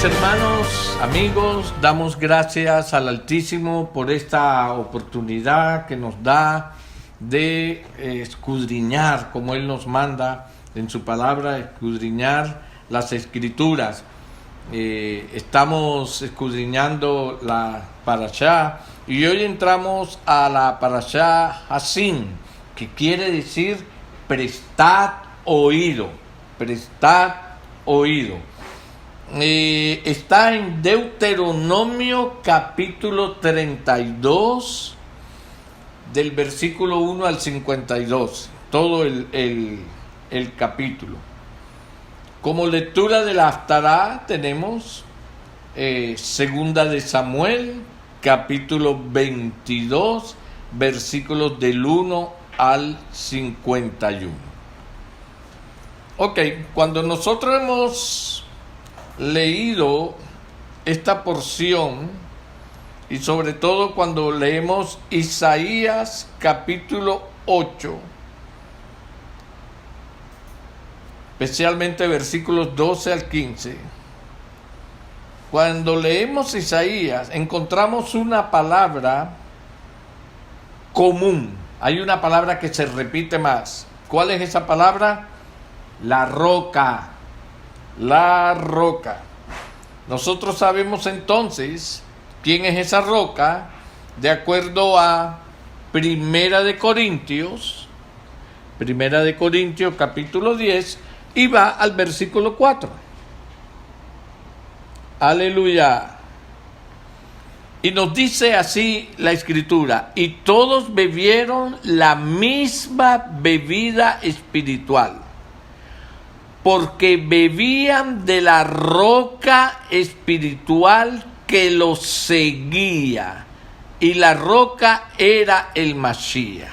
Mis hermanos, amigos, damos gracias al Altísimo por esta oportunidad que nos da de escudriñar, como Él nos manda en su palabra, escudriñar las Escrituras. Estamos escudriñando la Parashá y hoy entramos a la Parashá Hazin, que quiere decir prestad oído, prestad oído. Está en Deuteronomio capítulo 32 del versículo 1 al 52, todo el capítulo. Como lectura de la Haftará tenemos Segunda de Samuel capítulo 22 versículos del 1 al 51. Ok, cuando nosotros hemos leído esta porción y sobre todo cuando leemos Isaías capítulo 8, especialmente versículos 12 al 15, cuando leemos Isaías encontramos una palabra común, hay una palabra que se repite más. ¿Cuál es esa palabra? La roca. La roca. Nosotros sabemos entonces quién es esa roca de acuerdo a Primera de Corintios capítulo 10 y va al versículo 4. Aleluya. Y nos dice así la Escritura: y todos bebieron la misma bebida espiritual, porque bebían de la roca espiritual que los seguía, y la roca era el Mashiach.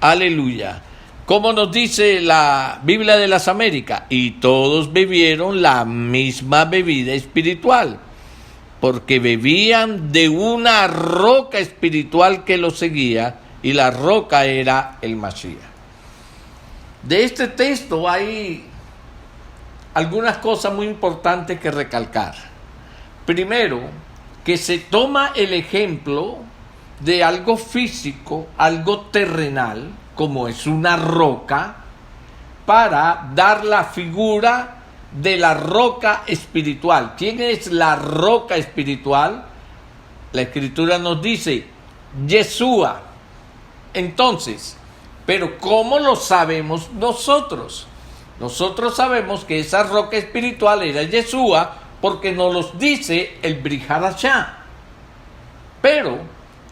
Aleluya. Como nos dice la Biblia de las Américas, y todos bebieron la misma bebida espiritual, porque bebían de una roca espiritual que los seguía, y la roca era el Mashiach. De este texto hay algunas cosas muy importantes que recalcar. Primero, que se toma el ejemplo de algo físico, algo terrenal, como es una roca, para dar la figura de la roca espiritual. ¿Quién es la roca espiritual? La Escritura nos dice, Yeshua. Entonces, pero ¿cómo lo sabemos nosotros? Nosotros sabemos que esa roca espiritual era Yeshua porque nos lo dice el Brit Hadashah. Pero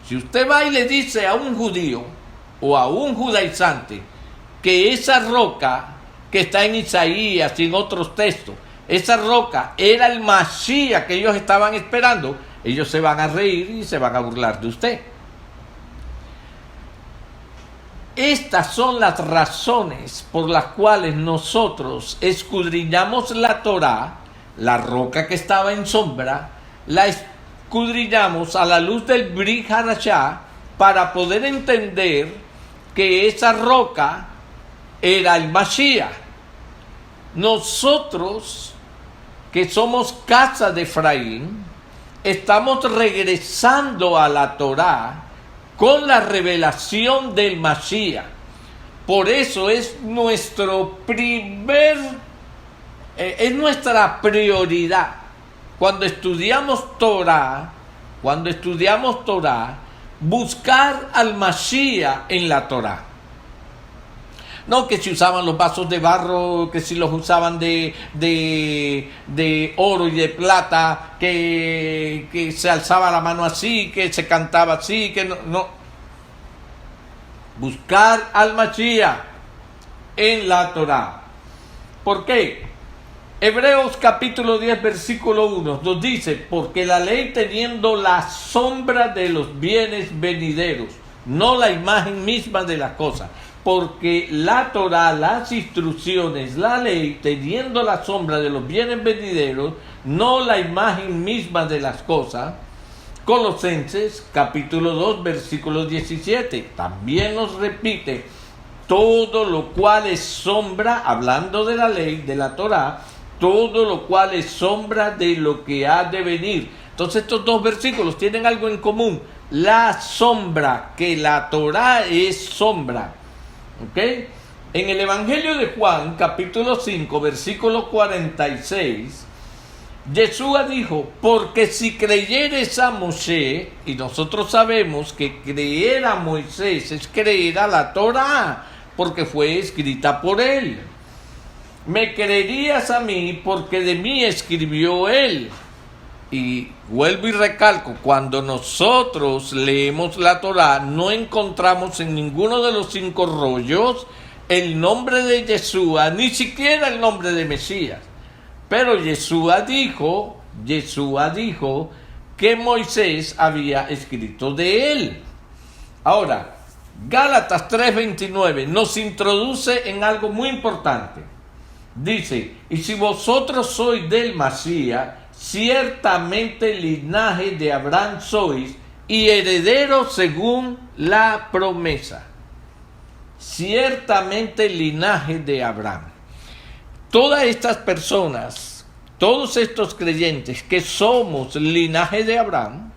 si usted va y le dice a un judío o a un judaizante que esa roca que está en Isaías y en otros textos, esa roca era el Mashiach que ellos estaban esperando, ellos se van a reír y se van a burlar de usted. Estas son las razones por las cuales nosotros escudriñamos la Torá, la roca que estaba en sombra, la escudriñamos a la luz del Brit Hadashah para poder entender que esa roca era el Mashiach. Nosotros, que somos casa de Efraín, estamos regresando a la Torá con la revelación del Mashiach. Por eso es nuestra prioridad. Cuando estudiamos Torá, buscar al Mashiach en la Torá. No que si usaban los vasos de barro, que si los usaban de oro y de plata, que se alzaba la mano así, que se cantaba así, que no. Buscar al Mashiach en la Torá. ¿Por qué? Hebreos capítulo 10 versículo 1 nos dice, porque la ley teniendo la sombra de los bienes venideros, no la imagen misma de las cosas. Porque la Torá, las instrucciones, la ley, teniendo la sombra de los bienes venideros, no la imagen misma de las cosas. Colosenses capítulo 2 versículo 17 también nos repite, todo lo cual es sombra, hablando de la ley, de la Torá, todo lo cual es sombra de lo que ha de venir. Entonces estos dos versículos tienen algo en común. La sombra, que la Torá es sombra. ¿Ok? En el Evangelio de Juan, capítulo 5, versículo 46, Yeshua dijo, porque si creyeres a Moshe, y nosotros sabemos que creer a Moisés es creer a la Torá, porque fue escrita por él. Me creerías a mí porque de mí escribió él. Y vuelvo y recalco, cuando nosotros leemos la Torá, no encontramos en ninguno de los 5 rollos el nombre de Yeshua, ni siquiera el nombre de Mesías. Pero Yeshua dijo que Moisés había escrito de él. Ahora, Gálatas 3:29 nos introduce en algo muy importante. Dice, y si vosotros sois del Masías, ciertamente linaje de Abraham sois y herederos según la promesa. Ciertamente linaje de Abraham. Todas estas personas, todos estos creyentes que somos linaje de Abraham,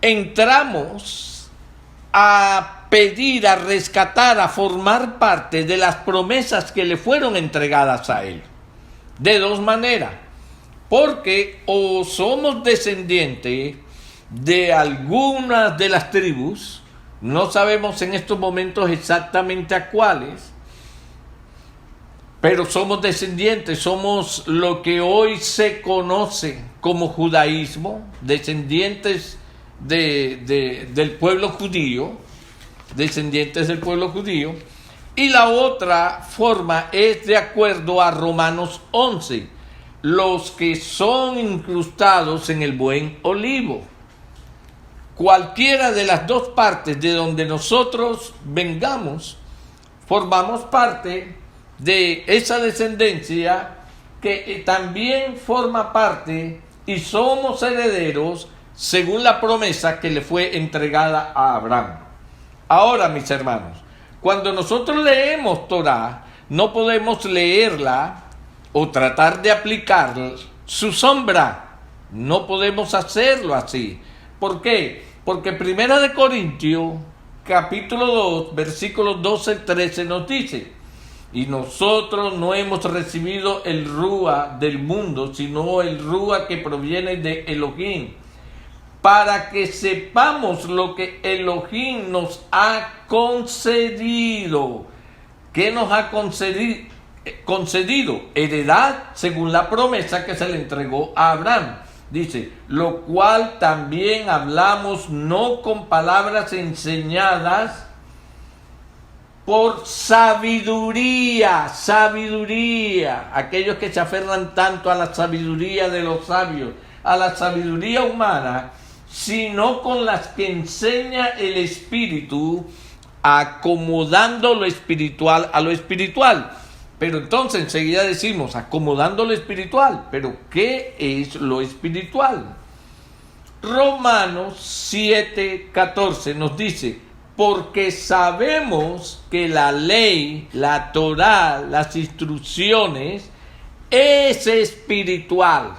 entramos a pedir, a rescatar, a formar parte de las promesas que le fueron entregadas a él. De dos maneras. Porque o somos descendientes de algunas de las tribus, no sabemos en estos momentos exactamente a cuáles, pero somos descendientes, somos lo que hoy se conoce como judaísmo, descendientes del pueblo judío, y la otra forma es de acuerdo a Romanos 11, los que son incrustados en el buen olivo. Cualquiera de las dos partes de donde nosotros vengamos, formamos parte de esa descendencia que también forma parte y somos herederos según la promesa que le fue entregada a Abraham. Ahora, mis hermanos, cuando nosotros leemos Torá, no podemos leerla o tratar de aplicar su sombra. No podemos hacerlo así. ¿Por qué? Porque 1 Corintios, capítulo 2, versículos 12-13 nos dice, y nosotros no hemos recibido el Rúa del mundo, sino el Rúa que proviene de Elohim, para que sepamos lo que Elohim nos ha concedido. ¿Qué nos ha concedido? Heredad según la promesa que se le entregó a Abraham. Dice, lo cual también hablamos no con palabras enseñadas por sabiduría, aquellos que se aferran tanto a la sabiduría de los sabios, a la sabiduría humana, sino con las que enseña el Espíritu, acomodando lo espiritual a lo espiritual. Pero entonces enseguida decimos, acomodando lo espiritual, pero ¿qué es lo espiritual? Romanos 7:14 nos dice, porque sabemos que la ley, la Torá, las instrucciones, es espiritual.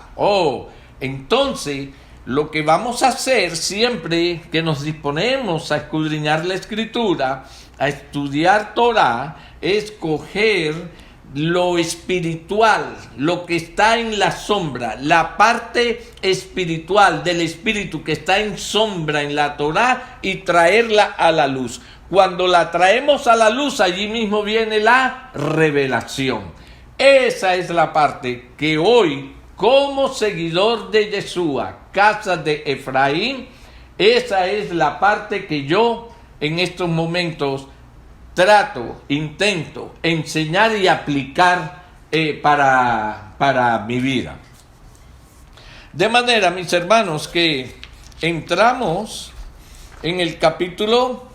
Entonces, lo que vamos a hacer siempre que nos disponemos a escudriñar la Escritura, a estudiar Torá, es coger lo espiritual, lo que está en la sombra, la parte espiritual del espíritu que está en sombra en la Torá y traerla a la luz. Cuando la traemos a la luz, allí mismo viene la revelación. Esa es la parte que hoy, como seguidor de Yeshua, casa de Efraín, esa es la parte que yo en estos momentos intento enseñar y aplicar para mi vida. De manera, mis hermanos, que entramos en el capítulo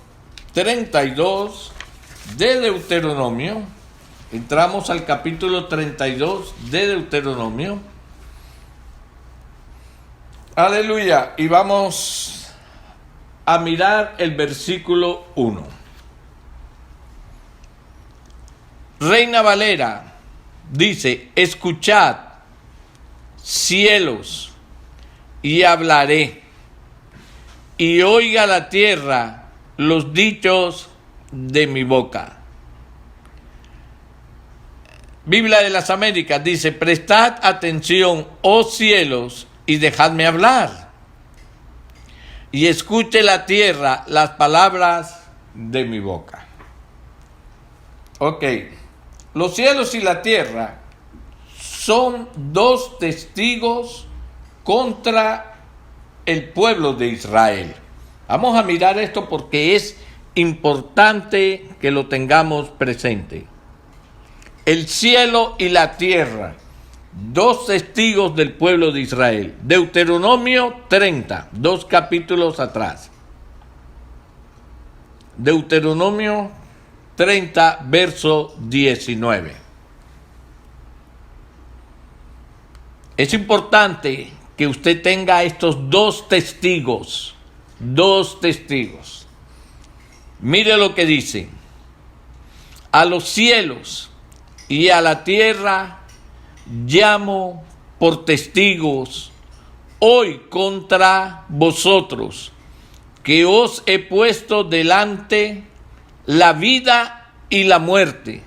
32 de Deuteronomio. Entramos al capítulo 32 de Deuteronomio. Aleluya. Y vamos a mirar el versículo 1. Reina Valera dice, escuchad, cielos, y hablaré, y oiga la tierra los dichos de mi boca. Biblia de las Américas dice, prestad atención, oh cielos, y dejadme hablar, y escuche la tierra las palabras de mi boca. Ok, los cielos y la tierra son dos testigos contra el pueblo de Israel. Vamos a mirar esto porque es importante que lo tengamos presente. El cielo y la tierra, dos testigos del pueblo de Israel. Deuteronomio 30, 2 capítulos atrás. Deuteronomio 30, verso 19. Es importante que usted tenga estos dos testigos. Dos testigos. Mire lo que dice. A los cielos y a la tierra llamo por testigos hoy contra vosotros, que os he puesto delante la vida y la muerte,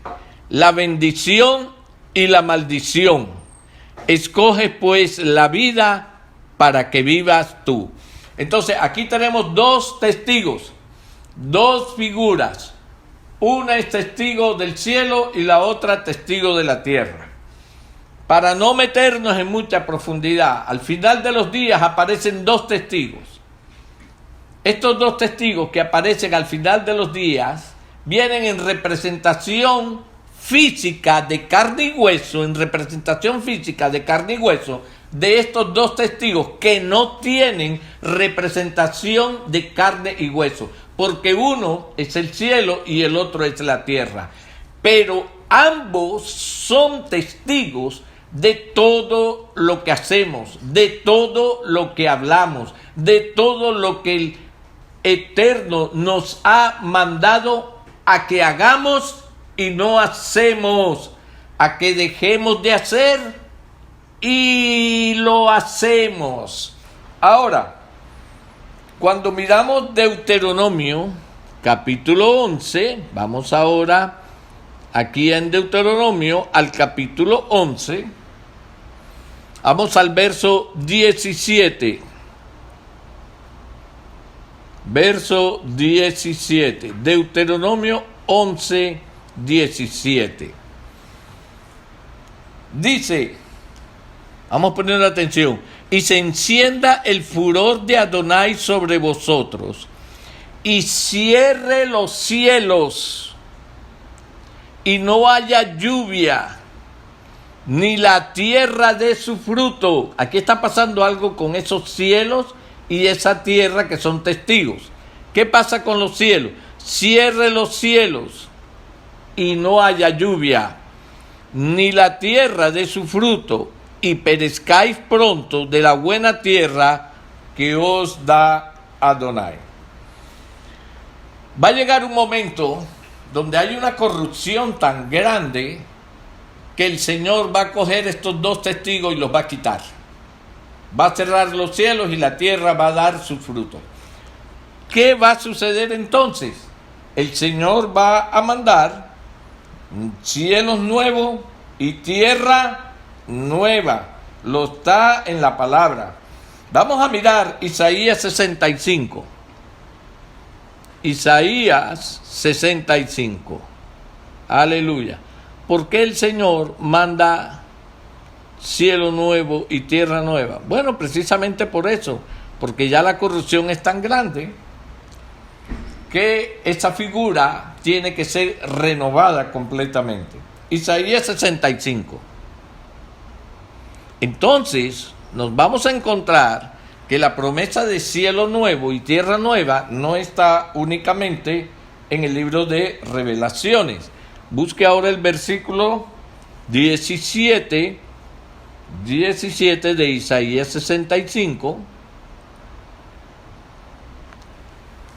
la bendición y la maldición. Escoge pues la vida para que vivas tú. Entonces aquí tenemos dos testigos, dos figuras. Una es testigo del cielo y la otra testigo de la tierra. Para no meternos en mucha profundidad, al final de los días aparecen dos testigos. Estos dos testigos que aparecen al final de los días vienen en representación física de carne y hueso, de estos dos testigos que no tienen representación de carne y hueso, porque uno es el cielo y el otro es la tierra, pero ambos son testigos de todo lo que hacemos, de todo lo que hablamos, de todo lo que el Eterno nos ha mandado a que hagamos y no hacemos, a que dejemos de hacer y lo hacemos. Ahora, cuando miramos Deuteronomio, capítulo 11, vamos ahora aquí en Deuteronomio al capítulo 11, vamos al verso 17. Verso 17, Deuteronomio 11, 17. Dice, vamos a poner atención, y se encienda el furor de Adonai sobre vosotros, y cierre los cielos, y no haya lluvia, ni la tierra dé su fruto. Aquí está pasando algo con esos cielos y esa tierra que son testigos. ¿Qué pasa con los cielos? Cierre los cielos y no haya lluvia, ni la tierra dé su fruto, y perezcáis pronto de la buena tierra que os da Adonai. Va a llegar un momento donde hay una corrupción tan grande que el Señor va a coger estos dos testigos y los va a quitar. Va a cerrar los cielos y la tierra va a dar su fruto. ¿Qué va a suceder entonces? El Señor va a mandar cielos nuevos y tierra nueva. Lo está en la palabra. Vamos a mirar Isaías 65. Isaías 65. Aleluya. ¿Por qué el Señor manda cielo nuevo y tierra nueva? Bueno, precisamente por eso, porque ya la corrupción es tan grande que esa figura tiene que ser renovada completamente. Isaías 65. Entonces, nos vamos a encontrar que la promesa de cielo nuevo y tierra nueva no está únicamente en el libro de Revelaciones. Busque ahora el versículo 17 de Isaías 65,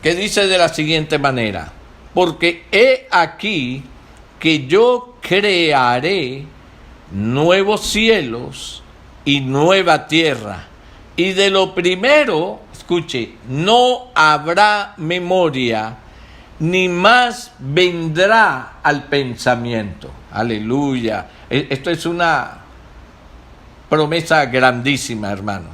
que dice de la siguiente manera: porque he aquí que yo crearé nuevos cielos y nueva tierra. Y de lo primero, escuche, no habrá memoria, ni más vendrá al pensamiento. Aleluya. Esto es una promesa grandísima, hermano.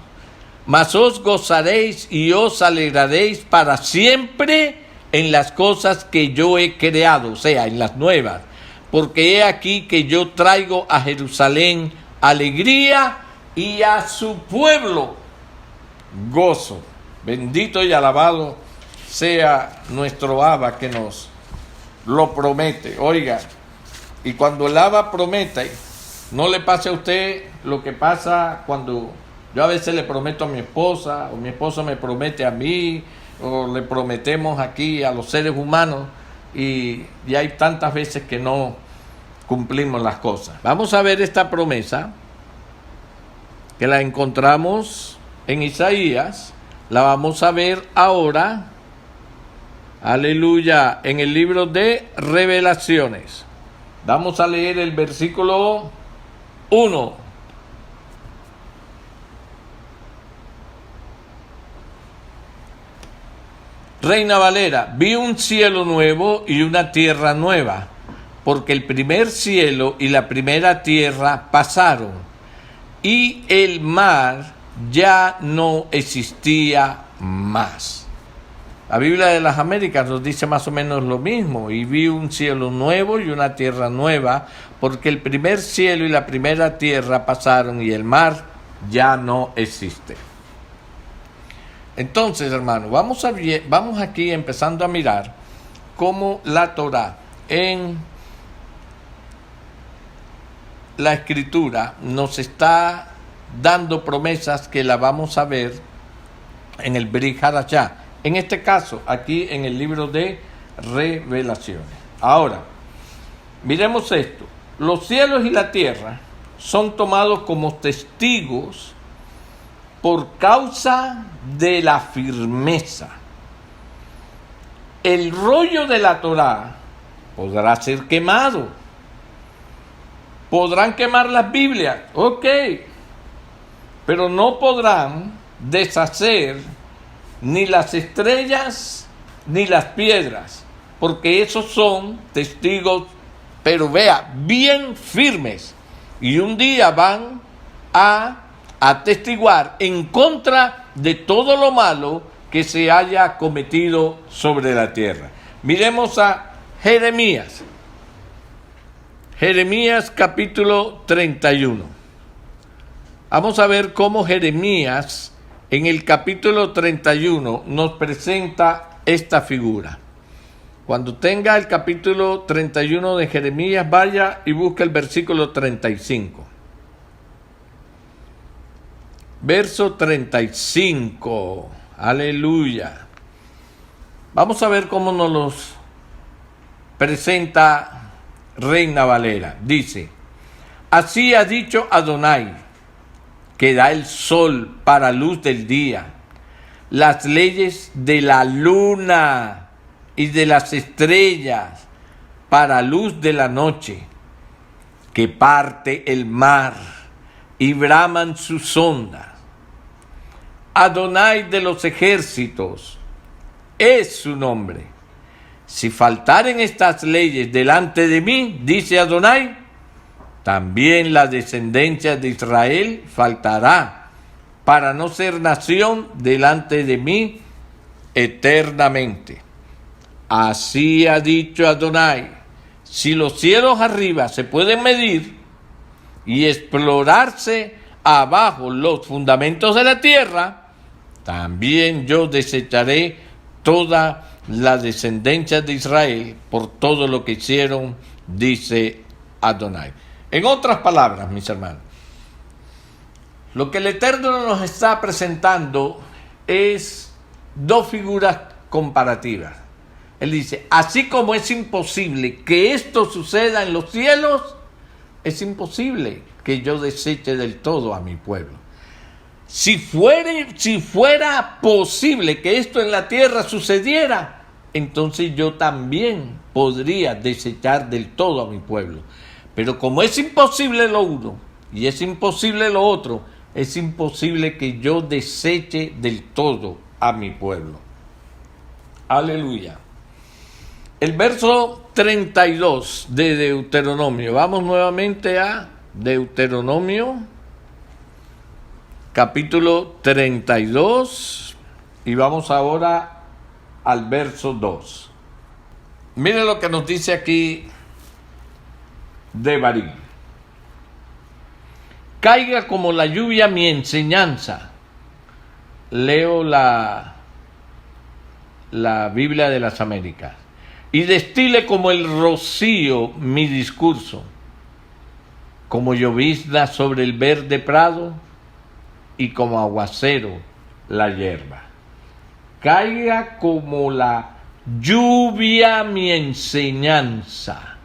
Mas os gozaréis y os alegraréis para siempre en las cosas que yo he creado, o sea, en las nuevas. Porque he aquí que yo traigo a Jerusalén alegría y a su pueblo gozo. Bendito y alabado sea nuestro Abba que nos lo promete. Oiga, y cuando el Abba promete, no le pase a usted lo que pasa cuando yo a veces le prometo a mi esposa, o mi esposa me promete a mí, o le prometemos aquí a los seres humanos, y hay tantas veces que no cumplimos las cosas. Vamos a ver esta promesa, que la encontramos en Isaías, la vamos a ver ahora, aleluya, en el libro de Revelaciones. Vamos a leer el versículo 1. Reina Valera, vi un cielo nuevo y una tierra nueva, porque el primer cielo y la primera tierra pasaron, y el mar ya no existía más. La Biblia de las Américas nos dice más o menos lo mismo, y vi un cielo nuevo y una tierra nueva, porque el primer cielo y la primera tierra pasaron, y el mar ya no existe. Entonces, hermano, vamos aquí empezando a mirar cómo la Torá en la Escritura nos está dando promesas que la vamos a ver en el Brit Hadashah. En este caso, aquí en el libro de Revelaciones. Ahora, miremos esto. Los cielos y la tierra son tomados como testigos por causa de la firmeza. El rollo de la Torá podrá ser quemado. Podrán quemar las Biblias, ok, pero no podrán deshacer ni las estrellas ni las piedras, porque esos son testigos, pero vea, bien firmes, y un día van a atestiguar en contra de todo lo malo que se haya cometido sobre la tierra. Miremos a Jeremías. Jeremías capítulo 31. Vamos a ver cómo Jeremías en el capítulo 31 nos presenta esta figura. Cuando tenga el capítulo 31 de Jeremías, vaya y busque el versículo 35. Verso 35. Aleluya. Vamos a ver cómo nos los presenta Reina Valera. Dice: así ha dicho Adonai, que da el sol para luz del día, las leyes de la luna y de las estrellas para luz de la noche, que parte el mar y braman sus ondas. Adonai de los ejércitos es su nombre. Si faltaren estas leyes delante de mí, dice Adonai, también la descendencia de Israel faltará, para no ser nación delante de mí eternamente. Así ha dicho Adonai: si los cielos arriba se pueden medir y explorarse abajo los fundamentos de la tierra, también yo desecharé toda la descendencia de Israel por todo lo que hicieron, dice Adonai. En otras palabras, mis hermanos, lo que el Eterno nos está presentando es dos figuras comparativas. Él dice: así como es imposible que esto suceda en los cielos, es imposible que yo deseche del todo a mi pueblo. Si fuera posible que esto en la tierra sucediera, entonces yo también podría desechar del todo a mi pueblo. Pero como es imposible lo uno y es imposible lo otro, es imposible que yo deseche del todo a mi pueblo. Aleluya. El verso 32 de Deuteronomio. Vamos nuevamente a Deuteronomio, capítulo 32, y vamos ahora al verso 2. Mire lo que nos dice aquí Devarim. Caiga como la lluvia mi enseñanza. Leo la Biblia de las Américas. Y destile como el rocío mi discurso, como llovizna sobre el verde prado y como aguacero la hierba. Caiga como la lluvia mi enseñanza.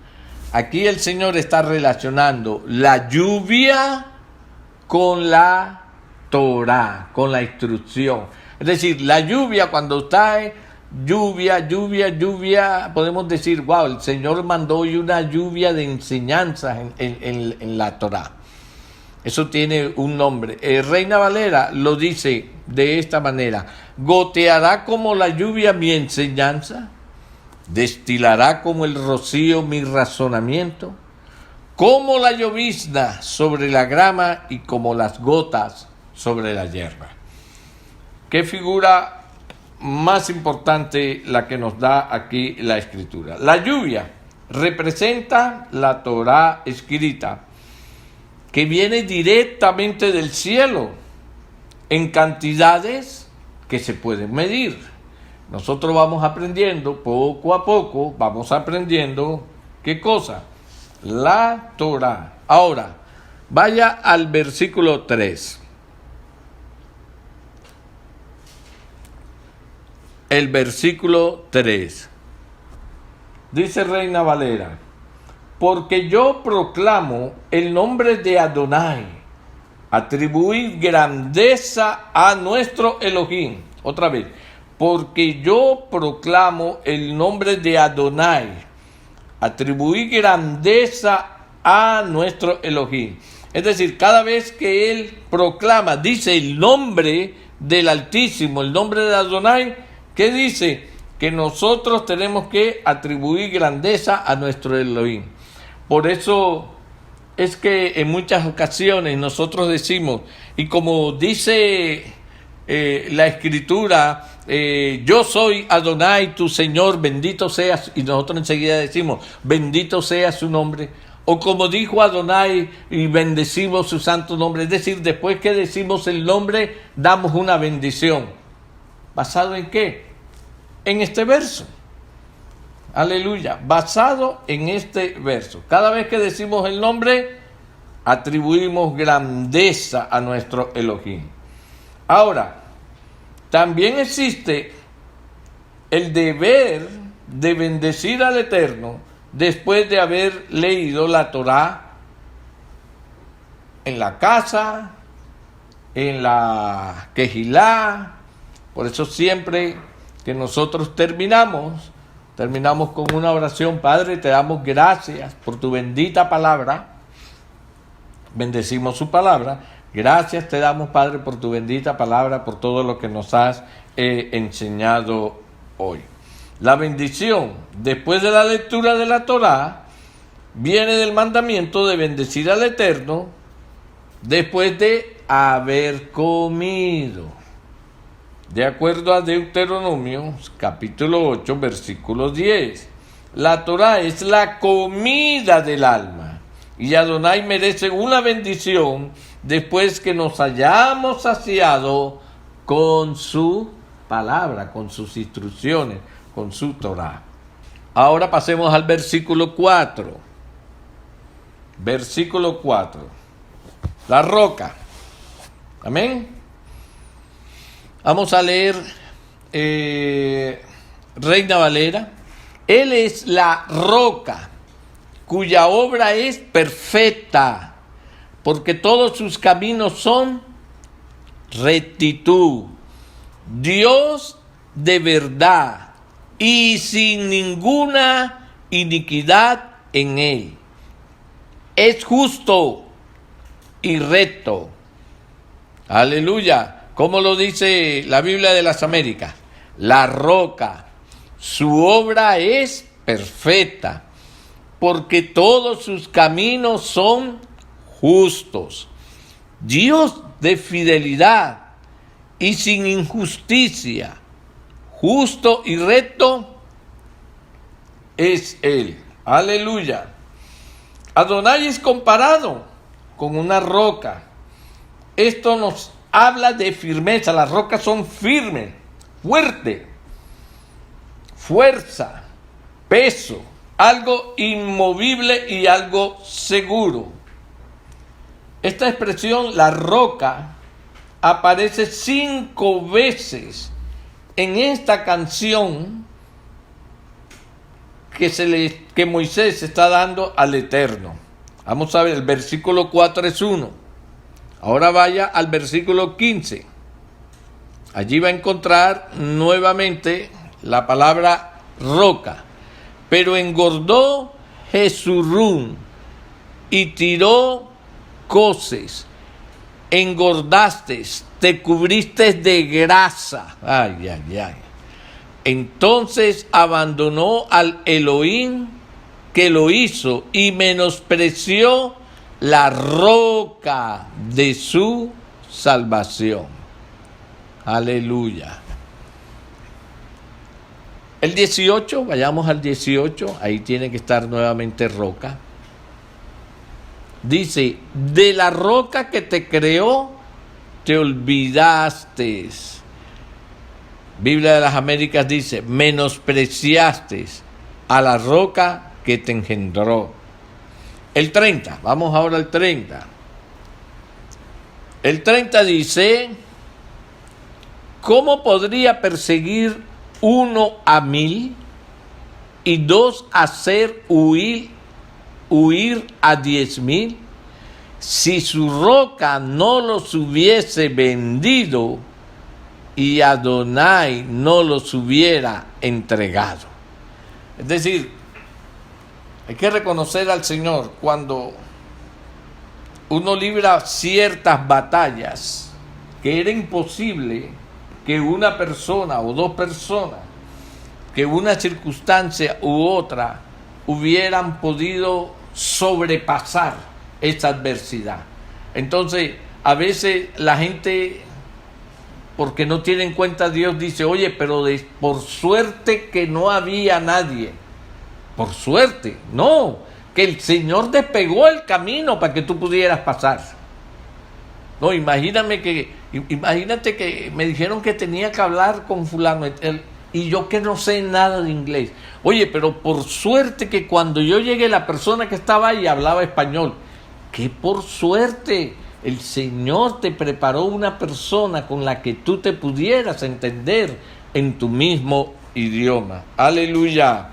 Aquí el Señor está relacionando la lluvia con la Torá, con la instrucción. Es decir, la lluvia, cuando cae, lluvia, podemos decir, wow, el Señor mandó hoy una lluvia de enseñanzas en la Torá. Eso tiene un nombre. Reina Valera lo dice de esta manera: goteará como la lluvia mi enseñanza, destilará como el rocío mi razonamiento, como la llovizna sobre la grama y como las gotas sobre la hierba. ¿Qué figura más importante la que nos da aquí la Escritura? La lluvia representa la Torá escrita, que viene directamente del cielo en cantidades que se pueden medir. Nosotros vamos aprendiendo poco a poco, vamos aprendiendo ¿qué cosa? La Torá. Ahora, vaya al versículo 3. El versículo 3. Dice Reina Valera: porque yo proclamo el nombre de Adonai, atribuir grandeza a nuestro Elohim. Otra vez, porque yo proclamo el nombre de Adonai, atribuir grandeza a nuestro Elohim. Es decir, cada vez que él proclama, dice el nombre del Altísimo, el nombre de Adonai, ¿qué dice? Que nosotros tenemos que atribuir grandeza a nuestro Elohim. Por eso es que en muchas ocasiones nosotros decimos, y como dice la Escritura, yo soy Adonai, tu Señor, bendito seas, y nosotros enseguida decimos, bendito sea su nombre. O como dijo Adonai, y bendecimos su santo nombre. Es decir, después que decimos el nombre, damos una bendición. ¿Basado en qué? En este verso. Aleluya. Basado en este verso. Cada vez que decimos el nombre, atribuimos grandeza a nuestro Elohim. Ahora, también existe el deber de bendecir al Eterno después de haber leído la Torá en la casa, en la Kehilá. Por eso siempre que nosotros terminamos con una oración. Padre, te damos gracias por tu bendita palabra. Bendecimos su palabra. Gracias te damos, Padre, por tu bendita palabra, por todo lo que nos has enseñado hoy. La bendición, después de la lectura de la Torá, viene del mandamiento de bendecir al Eterno después de haber comido. De acuerdo a Deuteronomio, capítulo 8, versículo 10. La Torá es la comida del alma. Y Adonai merece una bendición después que nos hayamos saciado con su palabra, con sus instrucciones, con su Torá. Ahora pasemos al versículo 4. Versículo 4. La roca. Amén. Vamos a leer Reina Valera. Él es la roca, cuya obra es perfecta, porque todos sus caminos son rectitud. Dios de verdad y sin ninguna iniquidad en él. es justo y recto. Aleluya. ¿Cómo lo dice la Biblia de las Américas? La roca, su obra es perfecta, porque todos sus caminos son justos. Dios de fidelidad y sin injusticia, justo y recto es Él. Aleluya. Adonai es comparado con una roca. Esto nos habla de firmeza. Las rocas son firmes, fuerte, fuerza, peso, algo inmovible y algo seguro. Esta expresión, la roca, aparece 5 veces en esta canción que Moisés está dando al Eterno. Vamos a ver, el versículo 4 es 1. Ahora vaya al versículo 15. Allí va a encontrar nuevamente la palabra roca. Pero engordó Jesurún y tiró coces. Engordaste, te cubriste de grasa. Ay, ay, ay. Entonces abandonó al Elohim que lo hizo y menospreció la roca de su salvación. Aleluya. El 18, vayamos al 18, ahí tiene que estar nuevamente roca. Dice, de la roca que te creó, te olvidaste. Biblia de las Américas dice, menospreciaste a la roca que te engendró. El 30, vamos ahora al 30. El 30 dice, ¿cómo podría perseguir 1 a 1000 y 2 hacer huir a 10,000? Si su roca no los hubiese vendido y Adonai no los hubiera entregado. Es decir, hay que reconocer al Señor cuando uno libra ciertas batallas que era imposible que una persona o 2 personas, que una circunstancia u otra hubieran podido sobrepasar esa adversidad. Entonces, a veces la gente, porque no tiene en cuenta a Dios, dice, oye, pero por suerte que no había nadie. Por suerte, no, que el Señor despegó el camino para que tú pudieras pasar. No, imagínate que me dijeron que tenía que hablar con fulano, y yo que no sé nada de inglés. Oye, pero por suerte que cuando yo llegué, la persona que estaba ahí hablaba español. Que por suerte el Señor te preparó una persona con la que tú te pudieras entender en tu mismo idioma. Aleluya.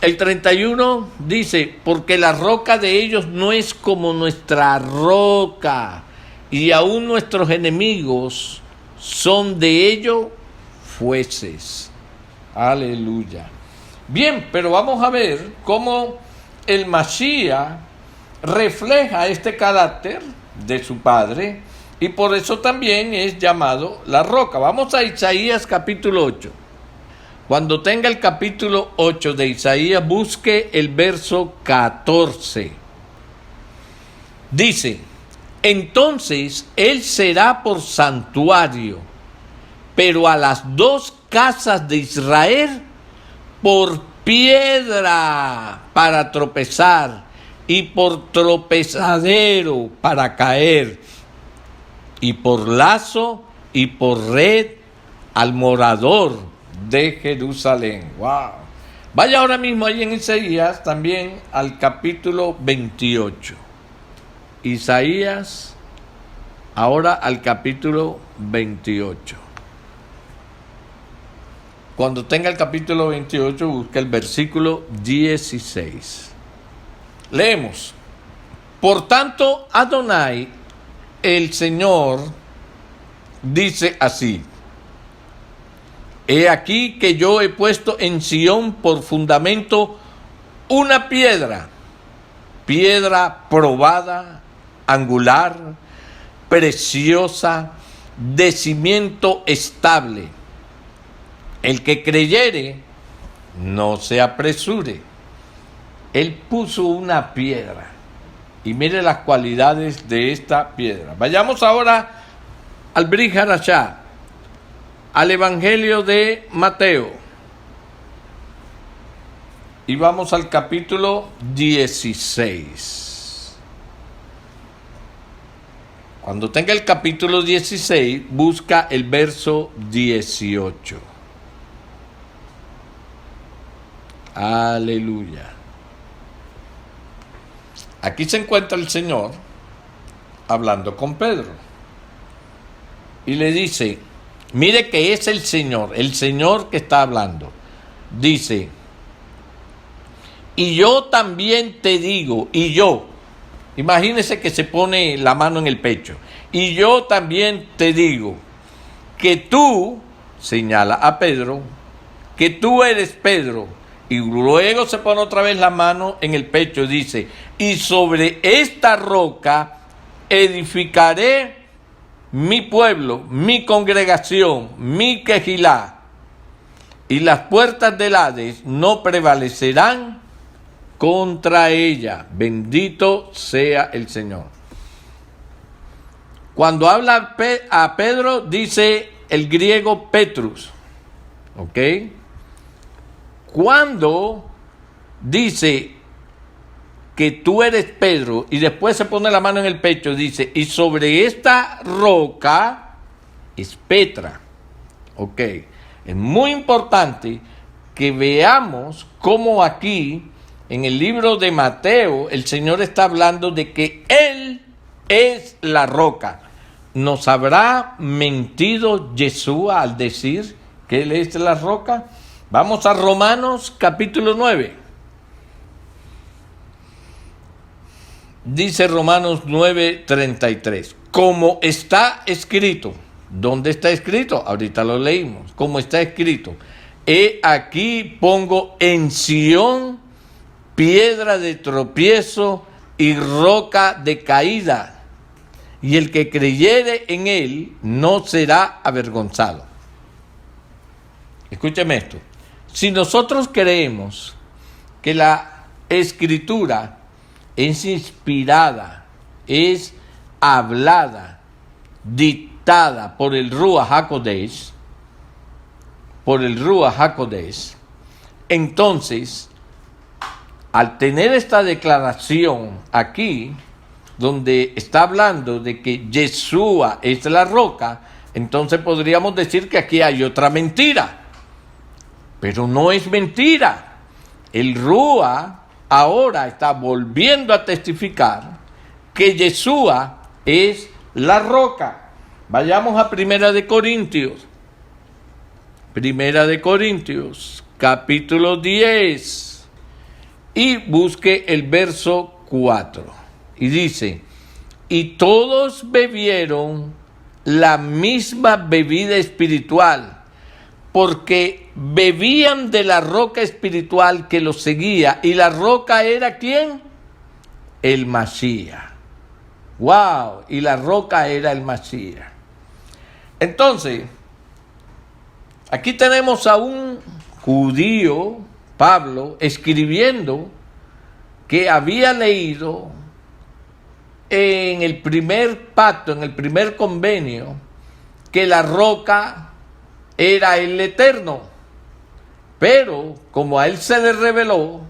El 31 dice, porque la roca de ellos no es como nuestra roca, y aún nuestros enemigos son de ello jueces. Aleluya. Bien, pero vamos a ver cómo el Mashiach refleja este carácter de su padre, y por eso también es llamado la roca. Vamos a Isaías capítulo 8. Cuando tenga el capítulo 8 de Isaías, busque el verso 14. Dice, entonces él será por santuario, pero a las 2 casas de Israel por piedra para tropezar y por tropezadero para caer, y por lazo y por red al morador de Jerusalén. Wow. Vaya ahora mismo ahí en Isaías también al capítulo 28. Isaías, ahora al capítulo 28. Cuando tenga el capítulo 28, busca el versículo 16. Leemos. Por tanto, Adonai, el Señor, dice así: he aquí que yo he puesto en Sión por fundamento una piedra, piedra probada, angular, preciosa, de cimiento estable. El que creyere, no se apresure. Él puso una piedra. Y mire las cualidades de esta piedra. Vayamos ahora al Brit Hadashah, al Evangelio de Mateo. Y vamos al capítulo 16. Cuando tenga el capítulo 16, busca el verso 18. Aleluya. Aquí se encuentra el Señor hablando con Pedro. Y le dice, mire que es el Señor que está hablando. Dice, y yo también te digo, imagínese que se pone la mano en el pecho, y yo también te digo, que tú, señala a Pedro, que tú eres Pedro, y luego se pone otra vez la mano en el pecho y dice, y sobre esta roca edificaré mi pueblo, mi congregación, mi quejilá, y las puertas del Hades no prevalecerán contra ella. Bendito sea el Señor. Cuando habla a Pedro, dice el griego Petrus. ¿Ok? Cuando dice que tú eres Pedro y después se pone la mano en el pecho, dice, y sobre esta roca es Petra. Ok, es muy importante que veamos cómo aquí en el libro de Mateo el Señor está hablando de que Él es la roca. ¿Nos habrá mentido Yeshua al decir que Él es la roca? Vamos a Romanos capítulo 9. Dice Romanos 9:33, como está escrito. ¿Dónde está escrito? Ahorita lo leímos. Como está escrito, he aquí pongo en Sión piedra de tropiezo y roca de caída, y el que creyere en él no será avergonzado. Escúcheme esto. Si nosotros creemos que la Escritura es inspirada, es hablada, dictada por el Ruach HaKodesh, entonces, al tener esta declaración aquí, donde está hablando de que Yeshua es la roca, entonces podríamos decir que aquí hay otra mentira. Pero no es mentira. El Ruach ahora está volviendo a testificar que Yeshua es la roca. Vayamos a Primera de Corintios, capítulo 10, y busque el verso 4. Y dice, y todos bebieron la misma bebida espiritual, porque bebían de la roca espiritual que los seguía. ¿Y la roca era quién? El Mashiach. ¡Wow! Y la roca era el Mashiach. Entonces, aquí tenemos a un judío, Pablo, escribiendo que había leído en el primer pacto, en el primer convenio, que la roca era el Eterno. Pero como a él se le reveló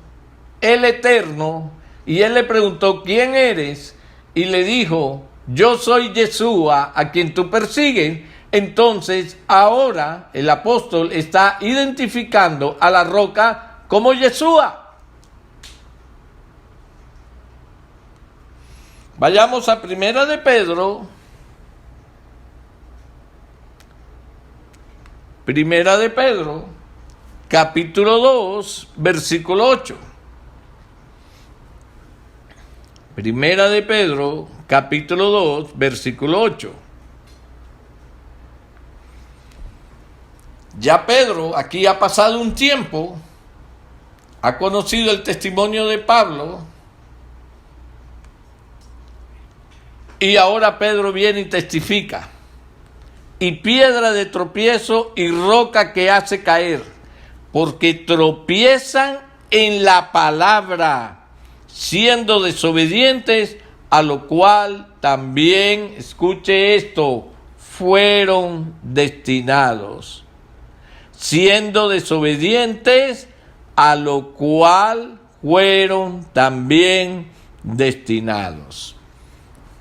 el Eterno, y él le preguntó, ¿quién eres? Y le dijo, yo soy Yeshua, a quien tú persigues. Entonces ahora el apóstol está identificando a la roca como Yeshua. Vayamos a Primera de Pedro. Primera de Pedro, capítulo 2, versículo 8. Primera de Pedro, capítulo 2, versículo 8. Ya Pedro, aquí ha pasado un tiempo, ha conocido el testimonio de Pablo, Y ahora Pedro viene y testifica. Y piedra de tropiezo y roca que hace caer, porque tropiezan en la palabra, siendo desobedientes, a lo cual también, escuche esto, fueron destinados. Siendo desobedientes, a lo cual fueron también destinados.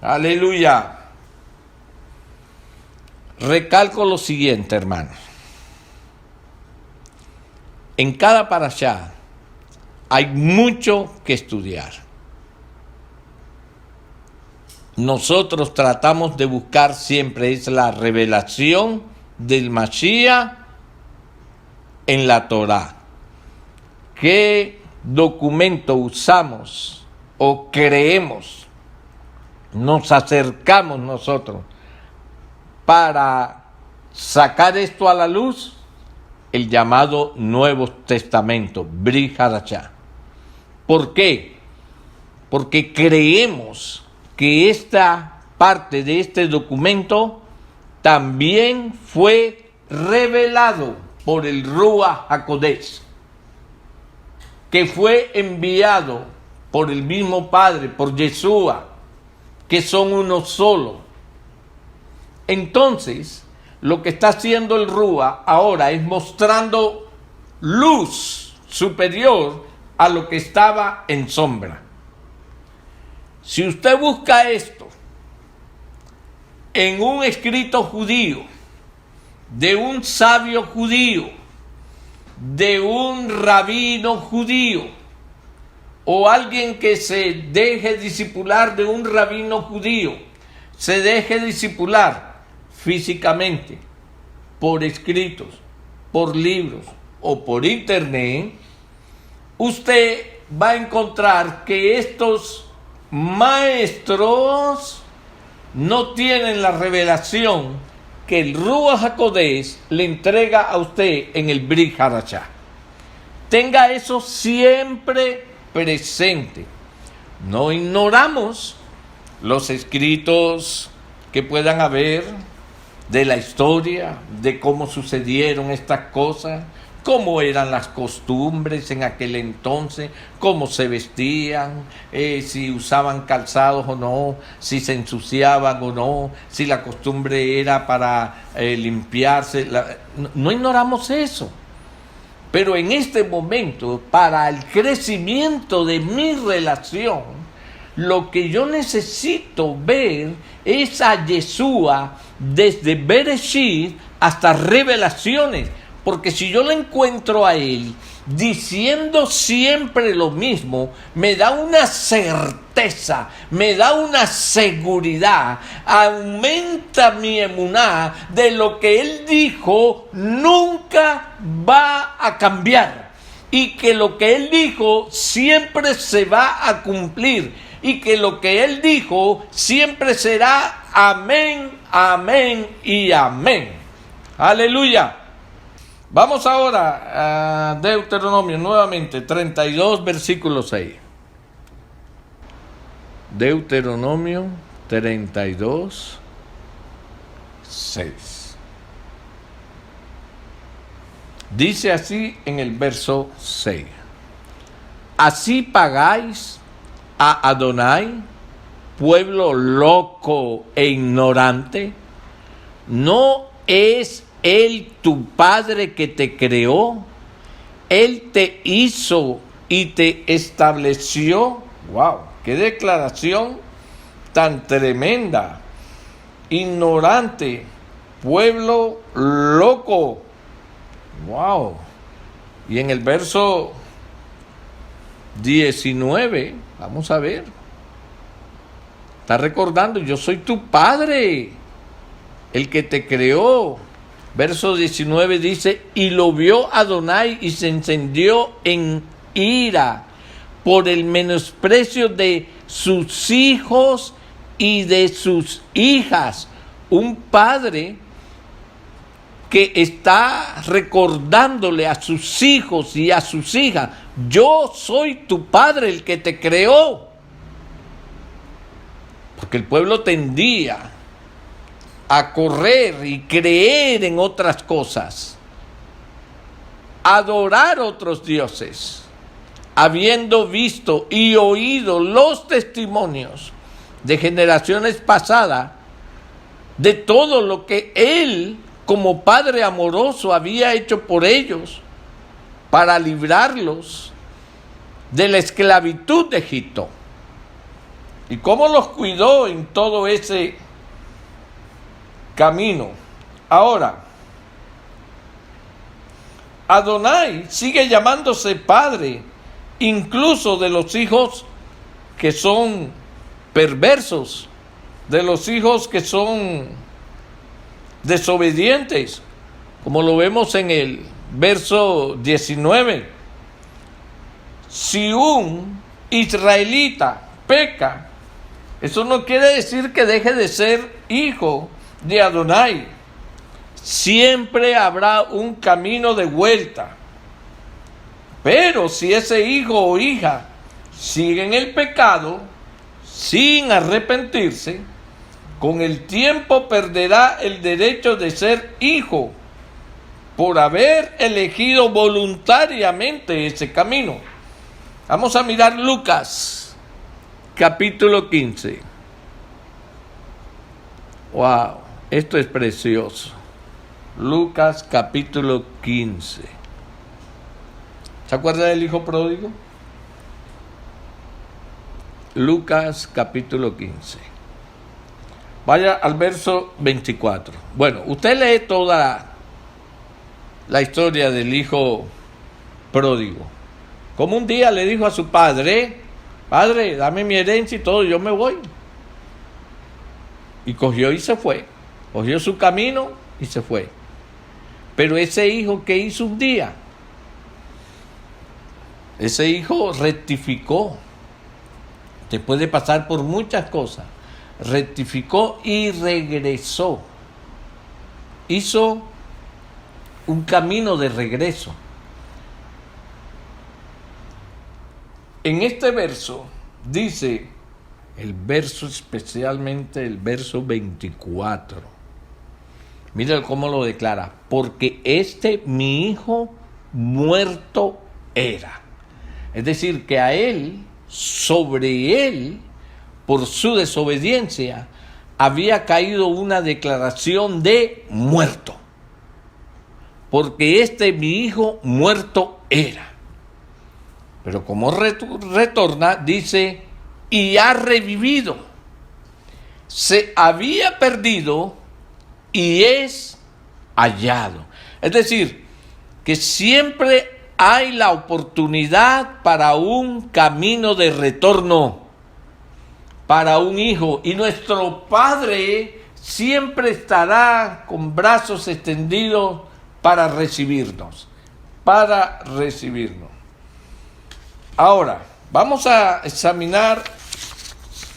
Aleluya. Recalco lo siguiente, hermanos. En cada parashá hay mucho que estudiar. Nosotros tratamos de buscar siempre es la revelación del Mashiach en la Torá. ¿Qué documento usamos o creemos, nos acercamos nosotros para sacar esto a la luz? El llamado Nuevo Testamento, Brit Hadashah. ¿Por qué? Porque creemos que esta parte de este documento también fue revelado por el Ruach HaKodesh, que fue enviado por el mismo Padre, por Yeshua, que son uno solo. Entonces, lo que está haciendo el Ruach ahora es mostrando luz superior a lo que estaba en sombra. Si usted busca esto en un escrito judío, de un sabio judío, de un rabino judío, o alguien que se deje discipular de un rabino judío, se deje discipular físicamente, por escritos, por libros o por internet, usted va a encontrar que estos maestros no tienen la revelación que el Ruach HaKodesh le entrega a usted en el Brit Hadashah. Tenga eso siempre presente. No ignoramos los escritos que puedan haber de la historia, de cómo sucedieron estas cosas, cómo eran las costumbres en aquel entonces, cómo se vestían, si usaban calzados o no, si se ensuciaban o no, si la costumbre era para limpiarse. No ignoramos eso. Pero en este momento, para el crecimiento de mi relación, lo que yo necesito ver es a Yeshua desde Bereshit hasta Revelaciones. Porque si yo lo encuentro a él diciendo siempre lo mismo, me da una certeza, me da una seguridad, aumenta mi emuná de lo que él dijo nunca va a cambiar. Y que lo que él dijo siempre se va a cumplir. Y que lo que él dijo siempre será amén, amén y amén. Aleluya. Vamos ahora a Deuteronomio nuevamente, 32, versículo 6. Deuteronomio 32, 6. Dice así en el verso 6. Así pagáis a Adonai, pueblo loco e ignorante. ¿No es Él tu Padre que te creó? Él te hizo y te estableció. ¡Wow! ¡Qué declaración tan tremenda! Ignorante, pueblo loco. ¡Wow! Y en el verso 19, vamos a ver. Está recordando, yo soy tu Padre, el que te creó. Verso 19 dice, y lo vio Adonai y se encendió en ira por el menosprecio de sus hijos y de sus hijas. Un padre que está recordándole a sus hijos y a sus hijas, yo soy tu Padre, el que te creó. porque el pueblo tendía a correr y creer en otras cosas, adorar otros dioses, habiendo visto y oído los testimonios de generaciones pasadas de todo lo que Él, como Padre amoroso, había hecho por ellos para librarlos de la esclavitud de Egipto, y cómo los cuidó en todo ese camino. Ahora, Adonai sigue llamándose Padre, incluso de los hijos que son perversos, de los hijos que son desobedientes, como lo vemos en el verso 19. Si un israelita peca, eso no quiere decir que deje de ser hijo de Adonai. Siempre habrá un camino de vuelta. Pero si ese hijo o hija sigue en el pecado sin arrepentirse, con el tiempo perderá el derecho de ser hijo por haber elegido voluntariamente ese camino. Vamos a mirar Lucas, capítulo 15. Wow, esto es precioso. Lucas, capítulo 15. ¿Se acuerda del hijo pródigo? Lucas, capítulo 15. Vaya al verso 24. Bueno, usted lee toda la historia del hijo pródigo. Como un día le dijo a su padre: Padre, dame mi herencia y todo, yo me voy. Y cogió y se fue. Cogió su camino y se fue. Pero ese hijo, ¿qué hizo un día? Ese hijo rectificó. Después de pasar por muchas cosas, rectificó y regresó. Hizo un camino de regreso. En este verso dice, el verso especialmente el verso 24. Mira cómo lo declara. Porque mi hijo muerto era. Es decir, que a él, sobre él, por su desobediencia, había caído una declaración de muerto. Porque mi hijo muerto era. Pero como retorna, dice, y ha revivido. Se había perdido y es hallado. Es decir, que siempre hay la oportunidad para un camino de retorno, para un hijo. Y nuestro Padre siempre estará con brazos extendidos para recibirnos. Ahora, vamos a examinar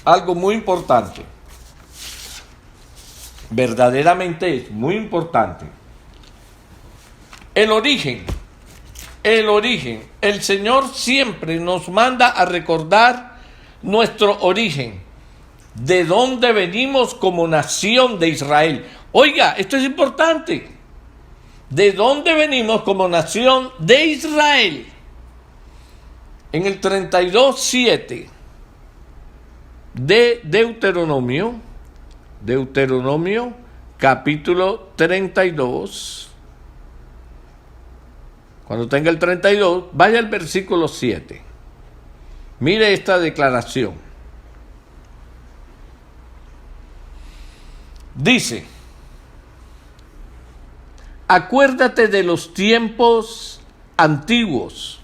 algo muy importante. Verdaderamente es muy importante. El origen. El Señor siempre nos manda a recordar nuestro origen. De dónde venimos como nación de Israel. Oiga, esto es importante. ¿De dónde venimos como nación de Israel? En el 32:7 de Deuteronomio, capítulo 32. Cuando tenga el 32, vaya al versículo 7. Mire esta declaración. Dice: acuérdate de los tiempos antiguos.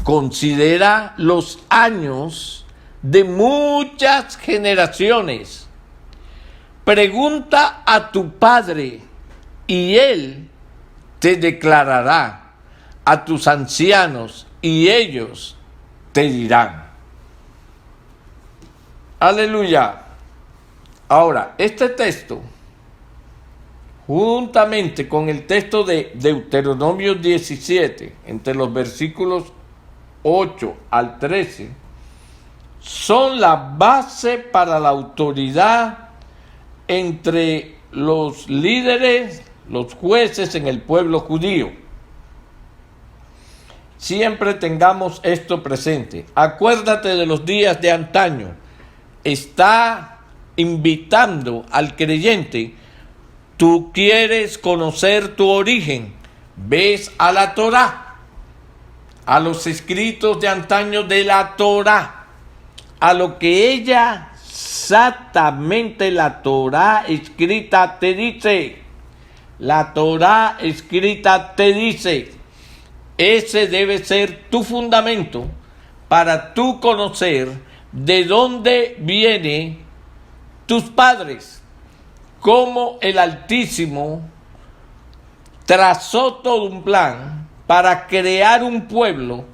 Considera los años de muchas generaciones. Pregunta a tu padre y él te declarará, a tus ancianos y ellos te dirán. Aleluya. Ahora, este texto, juntamente con el texto de Deuteronomio 17, entre los versículos 8 al 13, son la base para la autoridad entre los líderes, los jueces en el pueblo judío. Siempre tengamos esto presente. Acuérdate de los días de antaño. Está invitando al creyente. Tú quieres conocer tu origen. Ves a la Torá, a los escritos de antaño de la Torá, a lo que ella exactamente la Torá escrita te dice. La Torá escrita te dice. Ese debe ser tu fundamento para tú conocer de dónde vienen tus padres, cómo el Altísimo trazó todo un plan para crear un pueblo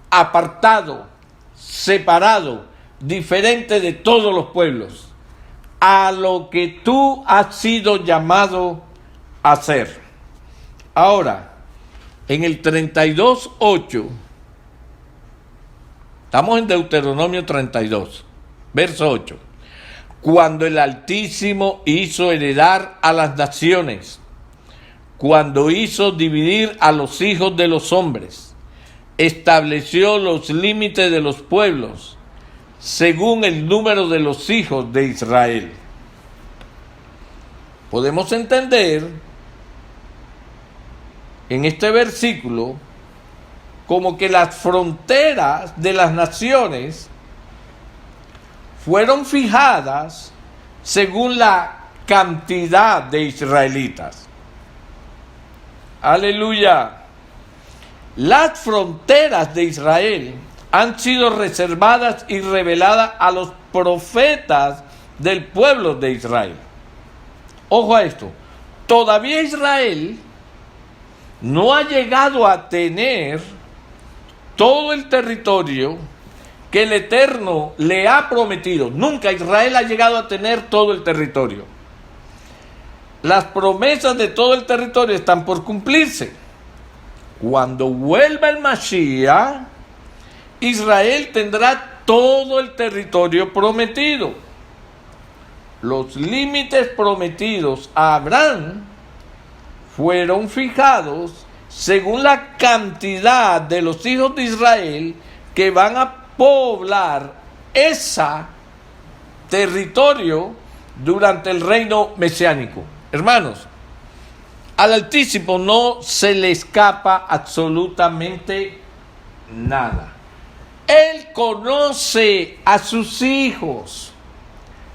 apartado, separado, diferente de todos los pueblos, a lo que tú has sido llamado a ser. Ahora, en el 32:8, estamos en Deuteronomio 32, verso 8. Cuando el Altísimo hizo heredar a las naciones, cuando hizo dividir a los hijos de los hombres, estableció los límites de los pueblos, según el número de los hijos de Israel. Podemos entender en este versículo como que las fronteras de las naciones fueron fijadas según la cantidad de israelitas. Aleluya. Las fronteras de Israel han sido reservadas y reveladas a los profetas del pueblo de Israel. Ojo a esto. Todavía Israel no ha llegado a tener todo el territorio que el Eterno le ha prometido. Nunca Israel ha llegado a tener todo el territorio. Las promesas de todo el territorio están por cumplirse. Cuando vuelva el Mashiach, Israel tendrá todo el territorio prometido. Los límites prometidos a Abraham fueron fijados según la cantidad de los hijos de Israel que van a poblar ese territorio durante el reino mesiánico. Hermanos, al Altísimo no se le escapa absolutamente nada. Él conoce a sus hijos.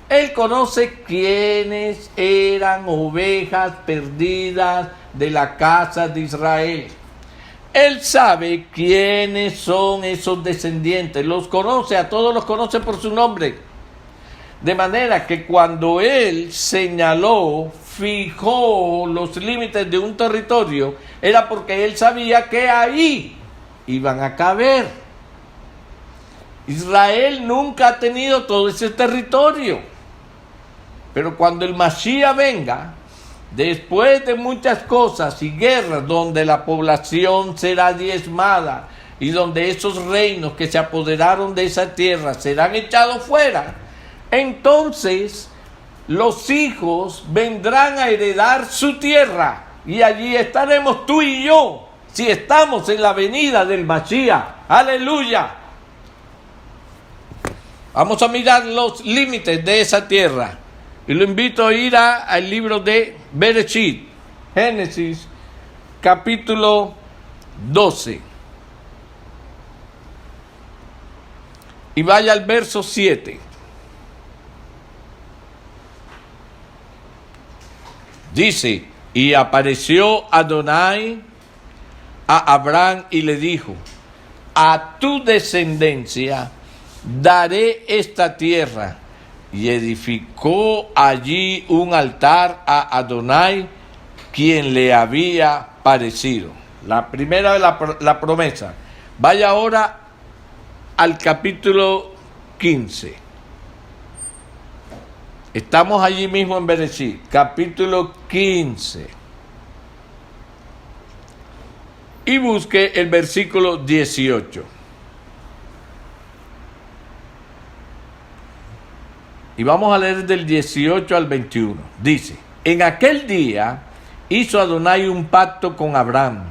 Él conoce quiénes eran ovejas perdidas de la casa de Israel. Él sabe quiénes son esos descendientes. Los conoce, a todos los conoce por su nombre. De manera que cuando Él señaló, fijó los límites de un territorio, era porque Él sabía que ahí iban a caber. Israel nunca ha tenido todo ese territorio. Pero cuando el Mashiach venga, después de muchas cosas y guerras donde la población será diezmada y donde esos reinos que se apoderaron de esa tierra serán echados fuera, entonces los hijos vendrán a heredar su tierra y allí estaremos tú y yo, si estamos en la venida del Mashiach. ¡Aleluya! Vamos a mirar los límites de esa tierra. Y lo invito a ir al libro de Bereshit, Génesis, capítulo 12. Y vaya al verso 7. Dice, y apareció Adonai a Abraham y le dijo, a tu descendencia daré esta tierra. Y edificó allí un altar a Adonai, quien le había parecido. La primera de la promesa. Vaya ahora al capítulo 15. Estamos allí mismo en Bereshit, capítulo 15. Y busque el versículo 18. Y vamos a leer del 18 al 21. Dice, en aquel día hizo Adonai un pacto con Abraham,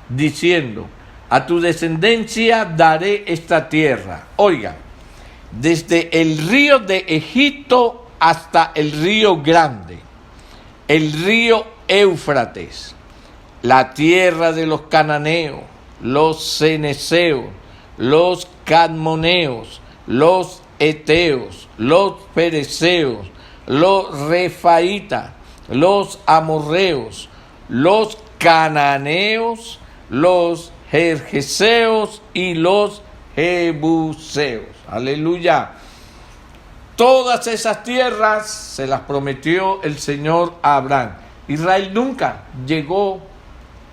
diciendo, a tu descendencia daré esta tierra. Oiga, desde el río de Egipto hasta el río grande, el río Éufrates, la tierra de los cananeos, los ceneseos, los cadmoneos, los eteos, los fereceos, los refaitas, los amorreos, los cananeos, los gergeseos y los jebuseos. Aleluya. Todas esas tierras se las prometió el Señor a Abraham. Israel nunca llegó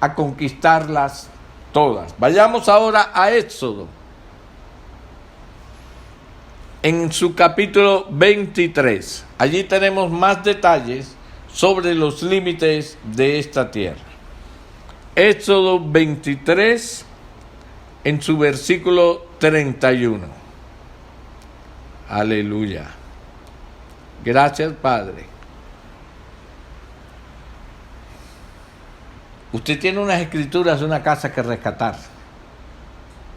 a conquistarlas todas. Vayamos ahora a Éxodo. En su capítulo 23. Allí tenemos más detalles sobre los límites de esta tierra. Éxodo 23, en su versículo 31. Aleluya. Gracias, Padre. Usted tiene unas escrituras de una casa que rescatar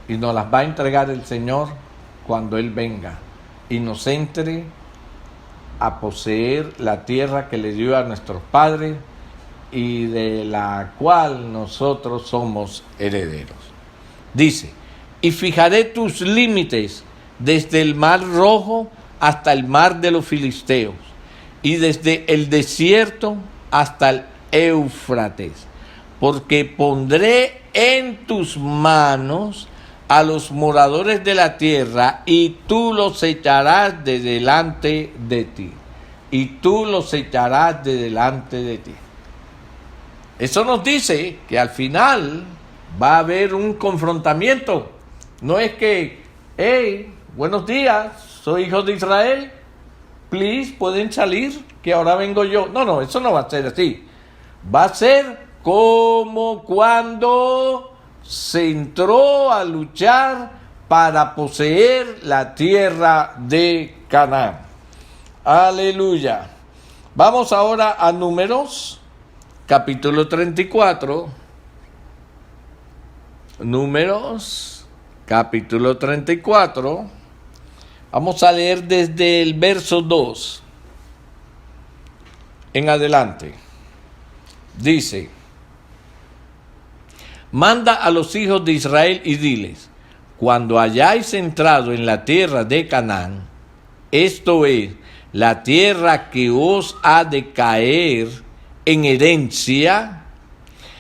y nos las va a entregar el Señor cuando Él venga y nos entre a poseer la tierra que le dio a nuestros padres y de la cual nosotros somos herederos. Dice, y fijaré tus límites desde el mar Rojo hasta el mar de los filisteos, y desde el desierto hasta el Éufrates, porque pondré en tus manos a los moradores de la tierra, y tú los echarás de delante de ti. Y tú los echarás de delante de ti. Eso nos dice que al final va a haber un confrontamiento. No es que, hey, buenos días, soy hijo de Israel, please, pueden salir, que ahora vengo yo. No, eso no va a ser así. Va a ser como cuando se entró a luchar para poseer la tierra de Canaán. Aleluya. Vamos ahora a Números, capítulo 34. Números, capítulo 34. Vamos a leer desde el verso 2 en adelante. Dice, manda a los hijos de Israel y diles, cuando hayáis entrado en la tierra de Canaán, esto es, la tierra que os ha de caer en herencia,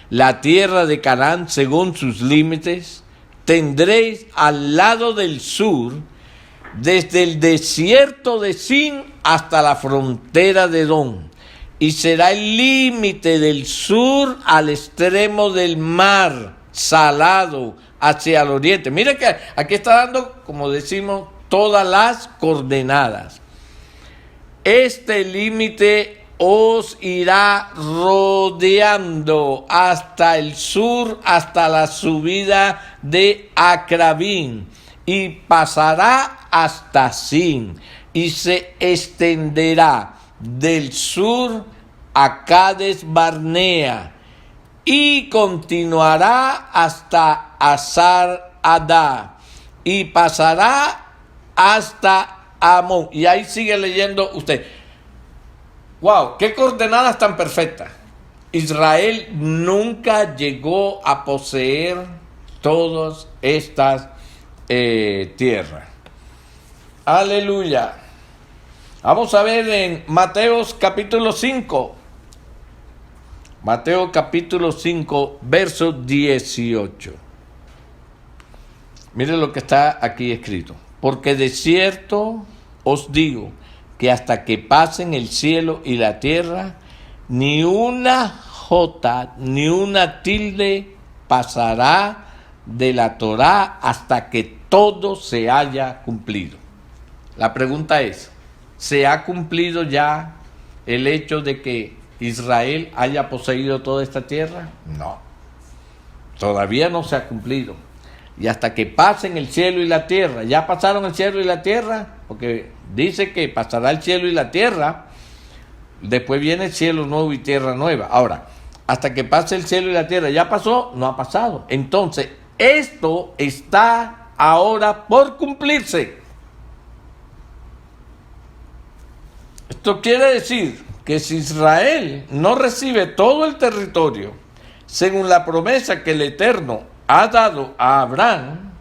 la tierra de Canaán según sus límites, tendréis al lado del sur, desde el desierto de Sin hasta la frontera de Edom, y será el límite del sur al extremo del mar salado hacia el oriente. Mira que aquí está dando, como decimos, todas las coordenadas. Este límite os irá rodeando hasta el sur, hasta la subida de Acrabín, y pasará hasta Sin, y se extenderá del sur a Cades Barnea, y continuará hasta Azar Adá, y pasará hasta Amón. Y ahí sigue leyendo usted. ¡Wow! ¡Qué coordenadas tan perfectas! Israel nunca llegó a poseer todas estas tierras. ¡Aleluya! Vamos a ver en Mateo capítulo 5. Mateo capítulo 5, verso 18. Mire lo que está aquí escrito. Porque de cierto os digo que hasta que pasen el cielo y la tierra, ni una jota ni una tilde pasará de la Torá hasta que todo se haya cumplido. La pregunta es, ¿se ha cumplido ya el hecho de que Israel haya poseído toda esta tierra? No, todavía no se ha cumplido. y hasta que pasen el cielo y la tierra. ¿Ya pasaron el cielo y la tierra? Porque dice que pasará el cielo y la tierra, después viene el cielo nuevo y tierra nueva. Ahora, hasta que pase el cielo y la tierra, ¿ya pasó? No ha pasado. Entonces, esto está ahora por cumplirse. Esto quiere decir que si Israel no recibe todo el territorio, según la promesa que el Eterno ha dado a Abraham,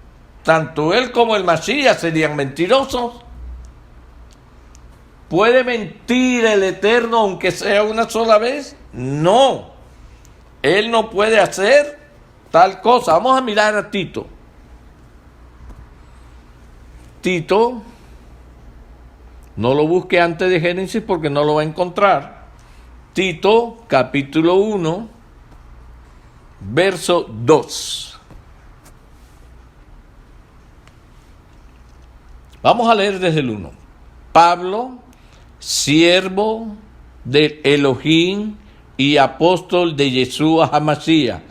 tanto él como el Masías serían mentirosos. ¿Puede mentir el Eterno aunque sea una sola vez? No. Él no puede hacer tal cosa. Vamos a mirar a Tito. Tito, no lo busque antes de Génesis porque no lo va a encontrar. Tito, capítulo 1, verso 2. Vamos a leer desde el 1. Pablo, siervo del Elohim y apóstol de Yeshua HaMashiach,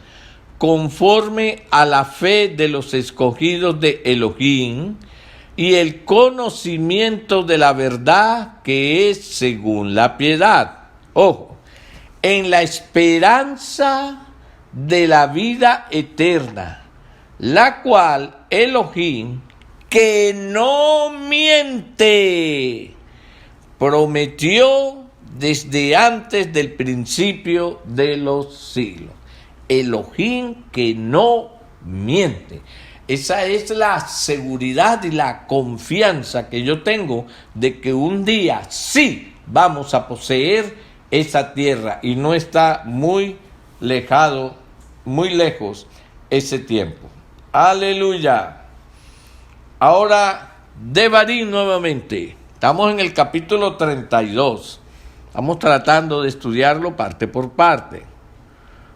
conforme a la fe de los escogidos de Elohim y el conocimiento de la verdad que es según la piedad. Ojo, en la esperanza de la vida eterna, la cual Elohim, que no miente, prometió desde antes del principio de los siglos. Elohim que no miente. Esa es la seguridad y la confianza que yo tengo de que un día sí vamos a poseer esa tierra y no está muy lejos ese tiempo. Aleluya. Ahora, Devarim nuevamente. Estamos en el capítulo 32. Estamos tratando de estudiarlo parte por parte.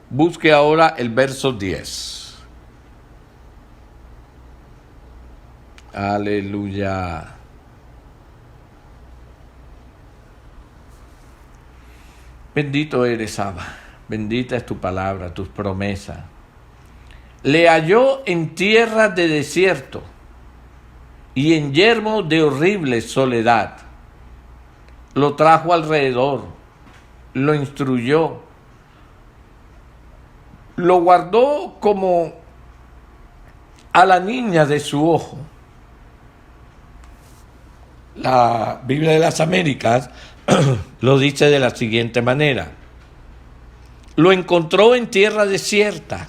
Busque ahora el verso 10. Aleluya. Bendito eres, Abba. Bendita es tu palabra, tus promesas. Le halló en tierra de desierto y en yermo de horrible soledad. Lo trajo alrededor, lo instruyó, lo guardó como a la niña de su ojo. La Biblia de las Américas lo dice de la siguiente manera: lo encontró en tierra desierta,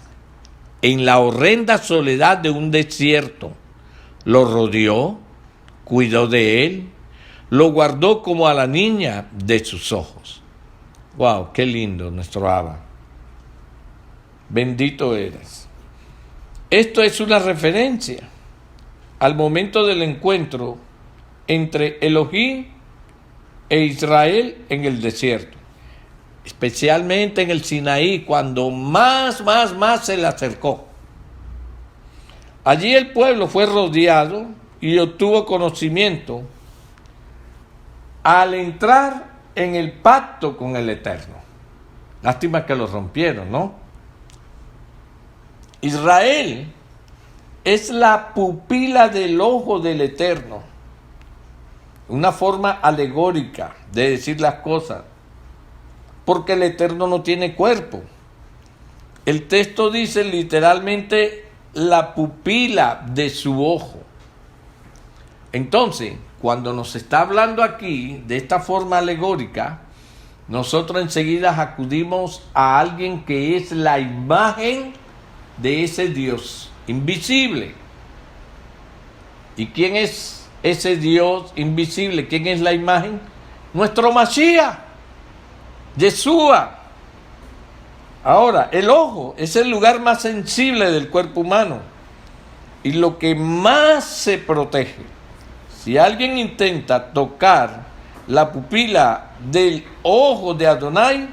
en la horrenda soledad de un desierto. Lo rodeó, cuidó de él, lo guardó como a la niña de sus ojos. ¡Wow! ¡Qué lindo nuestro Abba! Bendito eres. Esto es una referencia al momento del encuentro entre Elohim e Israel en el desierto, especialmente en el Sinaí, cuando más se le acercó. Allí el pueblo fue rodeado y obtuvo conocimiento al entrar en el pacto con el Eterno. Lástima que lo rompieron, ¿no? Israel es la pupila del ojo del Eterno. Una forma alegórica de decir las cosas, porque el Eterno no tiene cuerpo. El texto dice literalmente la pupila de su ojo. Entonces, cuando nos está hablando aquí de esta forma alegórica, nosotros enseguida acudimos a alguien que es la imagen de ese Dios invisible. ¿Y quién es ese Dios invisible? ¿Quién es la imagen? Nuestro Mashiach, Yeshua. Ahora, el ojo es el lugar más sensible del cuerpo humano y lo que más se protege. Si alguien intenta tocar la pupila del ojo de Adonai,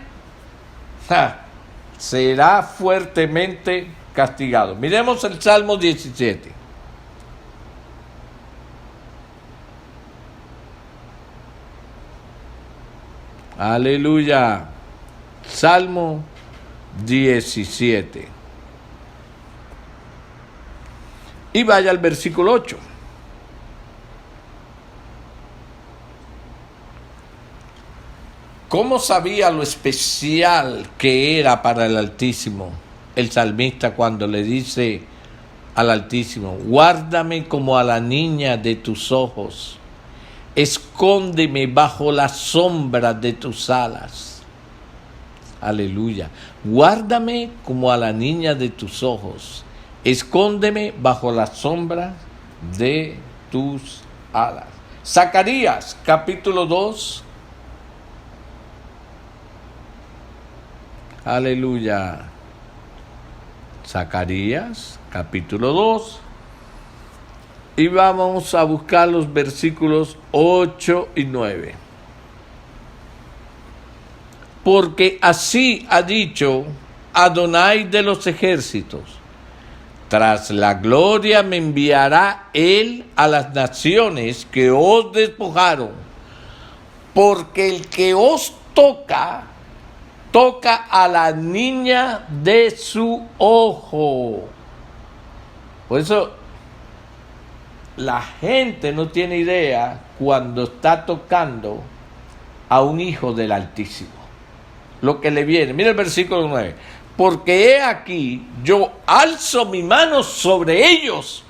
será fuertemente castigado. Miremos el Salmo 17. Aleluya. Salmo 17. Y vaya al versículo 8. ¿Cómo sabía lo especial que era para el Altísimo el salmista cuando le dice al Altísimo: guárdame como a la niña de tus ojos, escóndeme bajo la sombra de tus alas? Aleluya. Guárdame como a la niña de tus ojos, escóndeme bajo la sombra de tus alas. Zacarías capítulo 2. Aleluya. Zacarías capítulo 2. Y vamos a buscar los versículos 8 y 9. Porque así ha dicho Adonai de los ejércitos: tras la gloria me enviará él a las naciones que os despojaron, porque el que os toca a la niña de su ojo. Por eso la gente no tiene idea cuando está tocando a un hijo del Altísimo lo que le viene. Mira el versículo 9. Porque he aquí, yo alzo mi mano sobre ellos,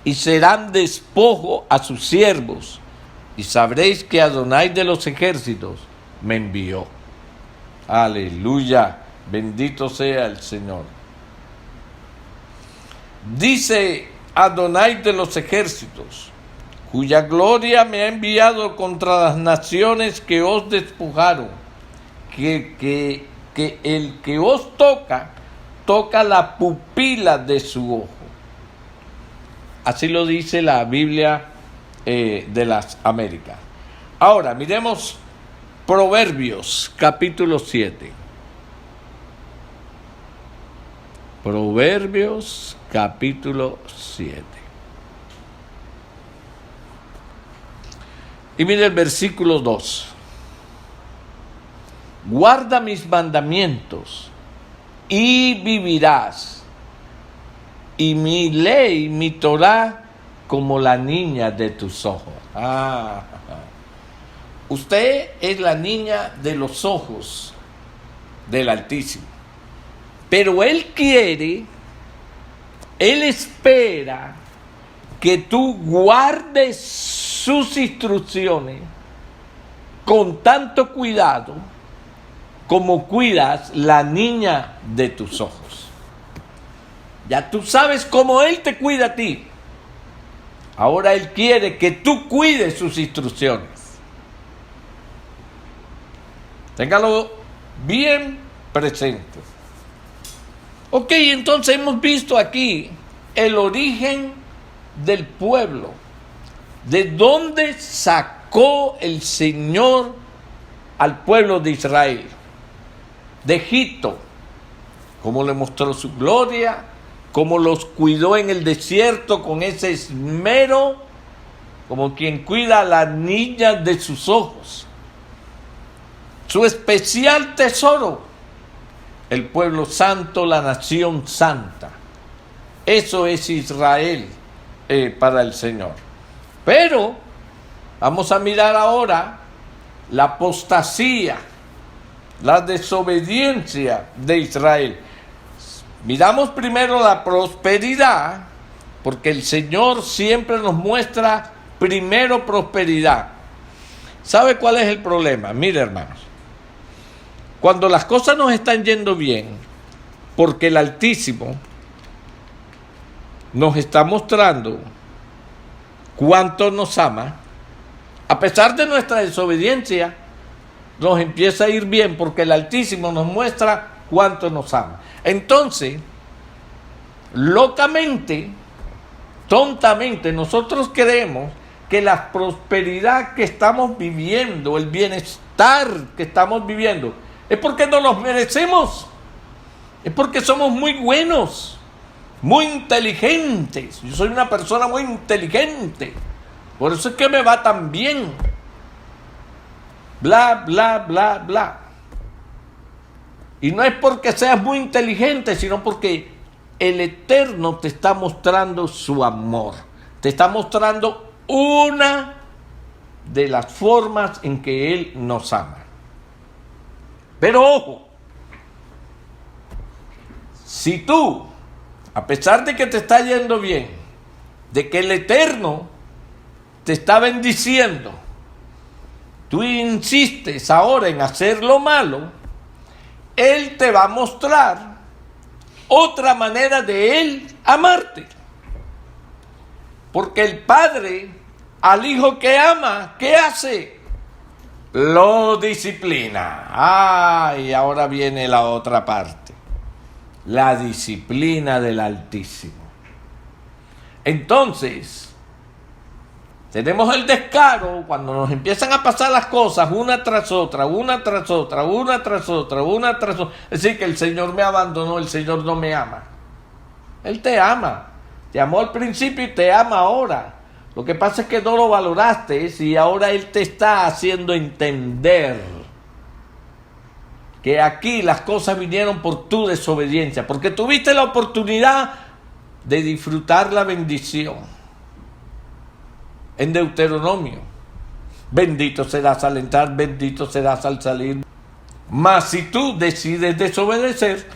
y serán despojo a sus siervos, y sabréis que Adonai de los ejércitos me envió. Aleluya, bendito sea el Señor. Dice Adonai de los ejércitos, cuya gloria me ha enviado contra las naciones que os despojaron, que el que os toca la pupila de su ojo. Así lo dice la Biblia de las Américas. Ahora, miremos Proverbios capítulo 7. Proverbios capítulo 7. Y mire el versículo 2. Guarda mis mandamientos y vivirás, y mi ley, mi Torá, como la niña de tus ojos. Usted es la niña de los ojos del Altísimo. Pero Él espera que tú guardes sus instrucciones con tanto cuidado como cuidas la niña de tus ojos. Ya tú sabes cómo Él te cuida a ti. Ahora Él quiere que tú cuides sus instrucciones. Téngalo bien presente. Ok, entonces hemos visto aquí el origen del pueblo. ¿De dónde sacó el Señor al pueblo de Israel? De Egipto. Cómo le mostró su gloria, cómo los cuidó en el desierto con ese esmero, como quien cuida a la niña de sus ojos. Su especial tesoro, el pueblo santo, la nación santa. Eso es Israel para el Señor. Pero vamos a mirar ahora la apostasía, la desobediencia de Israel. Miramos primero la prosperidad, porque el Señor siempre nos muestra primero prosperidad. ¿Sabe cuál es el problema? Mire, hermanos, cuando las cosas nos están yendo bien, porque el Altísimo nos está mostrando cuánto nos ama, a pesar de nuestra desobediencia, nos empieza a ir bien porque el Altísimo nos muestra cuánto nos ama. Entonces, locamente, tontamente, nosotros creemos que la prosperidad que estamos viviendo, el bienestar que estamos viviendo, es porque no los merecemos. Es porque somos muy buenos, muy inteligentes. Yo soy una persona muy inteligente. Por eso es que me va tan bien. Bla, bla, bla, bla. Y no es porque seas muy inteligente, sino porque el Eterno te está mostrando su amor. Te está mostrando una de las formas en que Él nos ama. Pero ojo, si tú, a pesar de que te está yendo bien, de que el Eterno te está bendiciendo, tú insistes ahora en hacer lo malo, Él te va a mostrar otra manera de Él amarte. Porque el Padre al Hijo que ama, ¿qué hace? Lo disciplina. Y ahora viene la otra parte. La disciplina del Altísimo. Entonces, tenemos el descaro cuando nos empiezan a pasar las cosas una tras otra, una tras otra, una tras otra, una tras otra. Es decir, que el Señor me abandonó, el Señor no me ama. Él te ama. Te amó al principio y te ama ahora. Lo que pasa es que no lo valoraste y ahora Él te está haciendo entender que aquí las cosas vinieron por tu desobediencia, porque tuviste la oportunidad de disfrutar la bendición. En Deuteronomio, bendito serás al entrar, bendito serás al salir. Mas si tú decides desobedecer,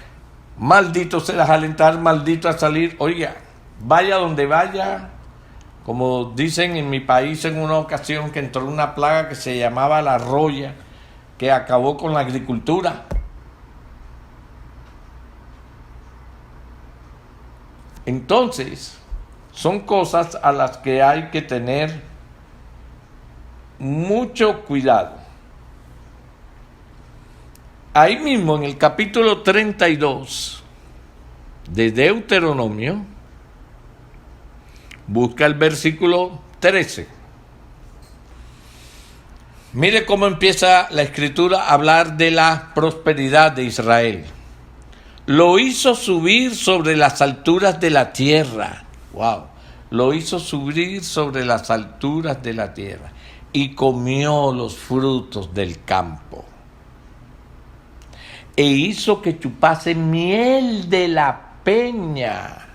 maldito serás al entrar, maldito al salir. Oiga, vaya donde vaya, como dicen en mi país en una ocasión que entró una plaga que se llamaba la roya, que acabó con la agricultura. Entonces, son cosas a las que hay que tener mucho cuidado. Ahí mismo en el capítulo 32 de Deuteronomio, busca el versículo 13. Mire cómo empieza la Escritura a hablar de la prosperidad de Israel. Lo hizo subir sobre las alturas de la tierra. Wow. Lo hizo subir sobre las alturas de la tierra y comió los frutos del campo. E hizo que chupase miel de la peña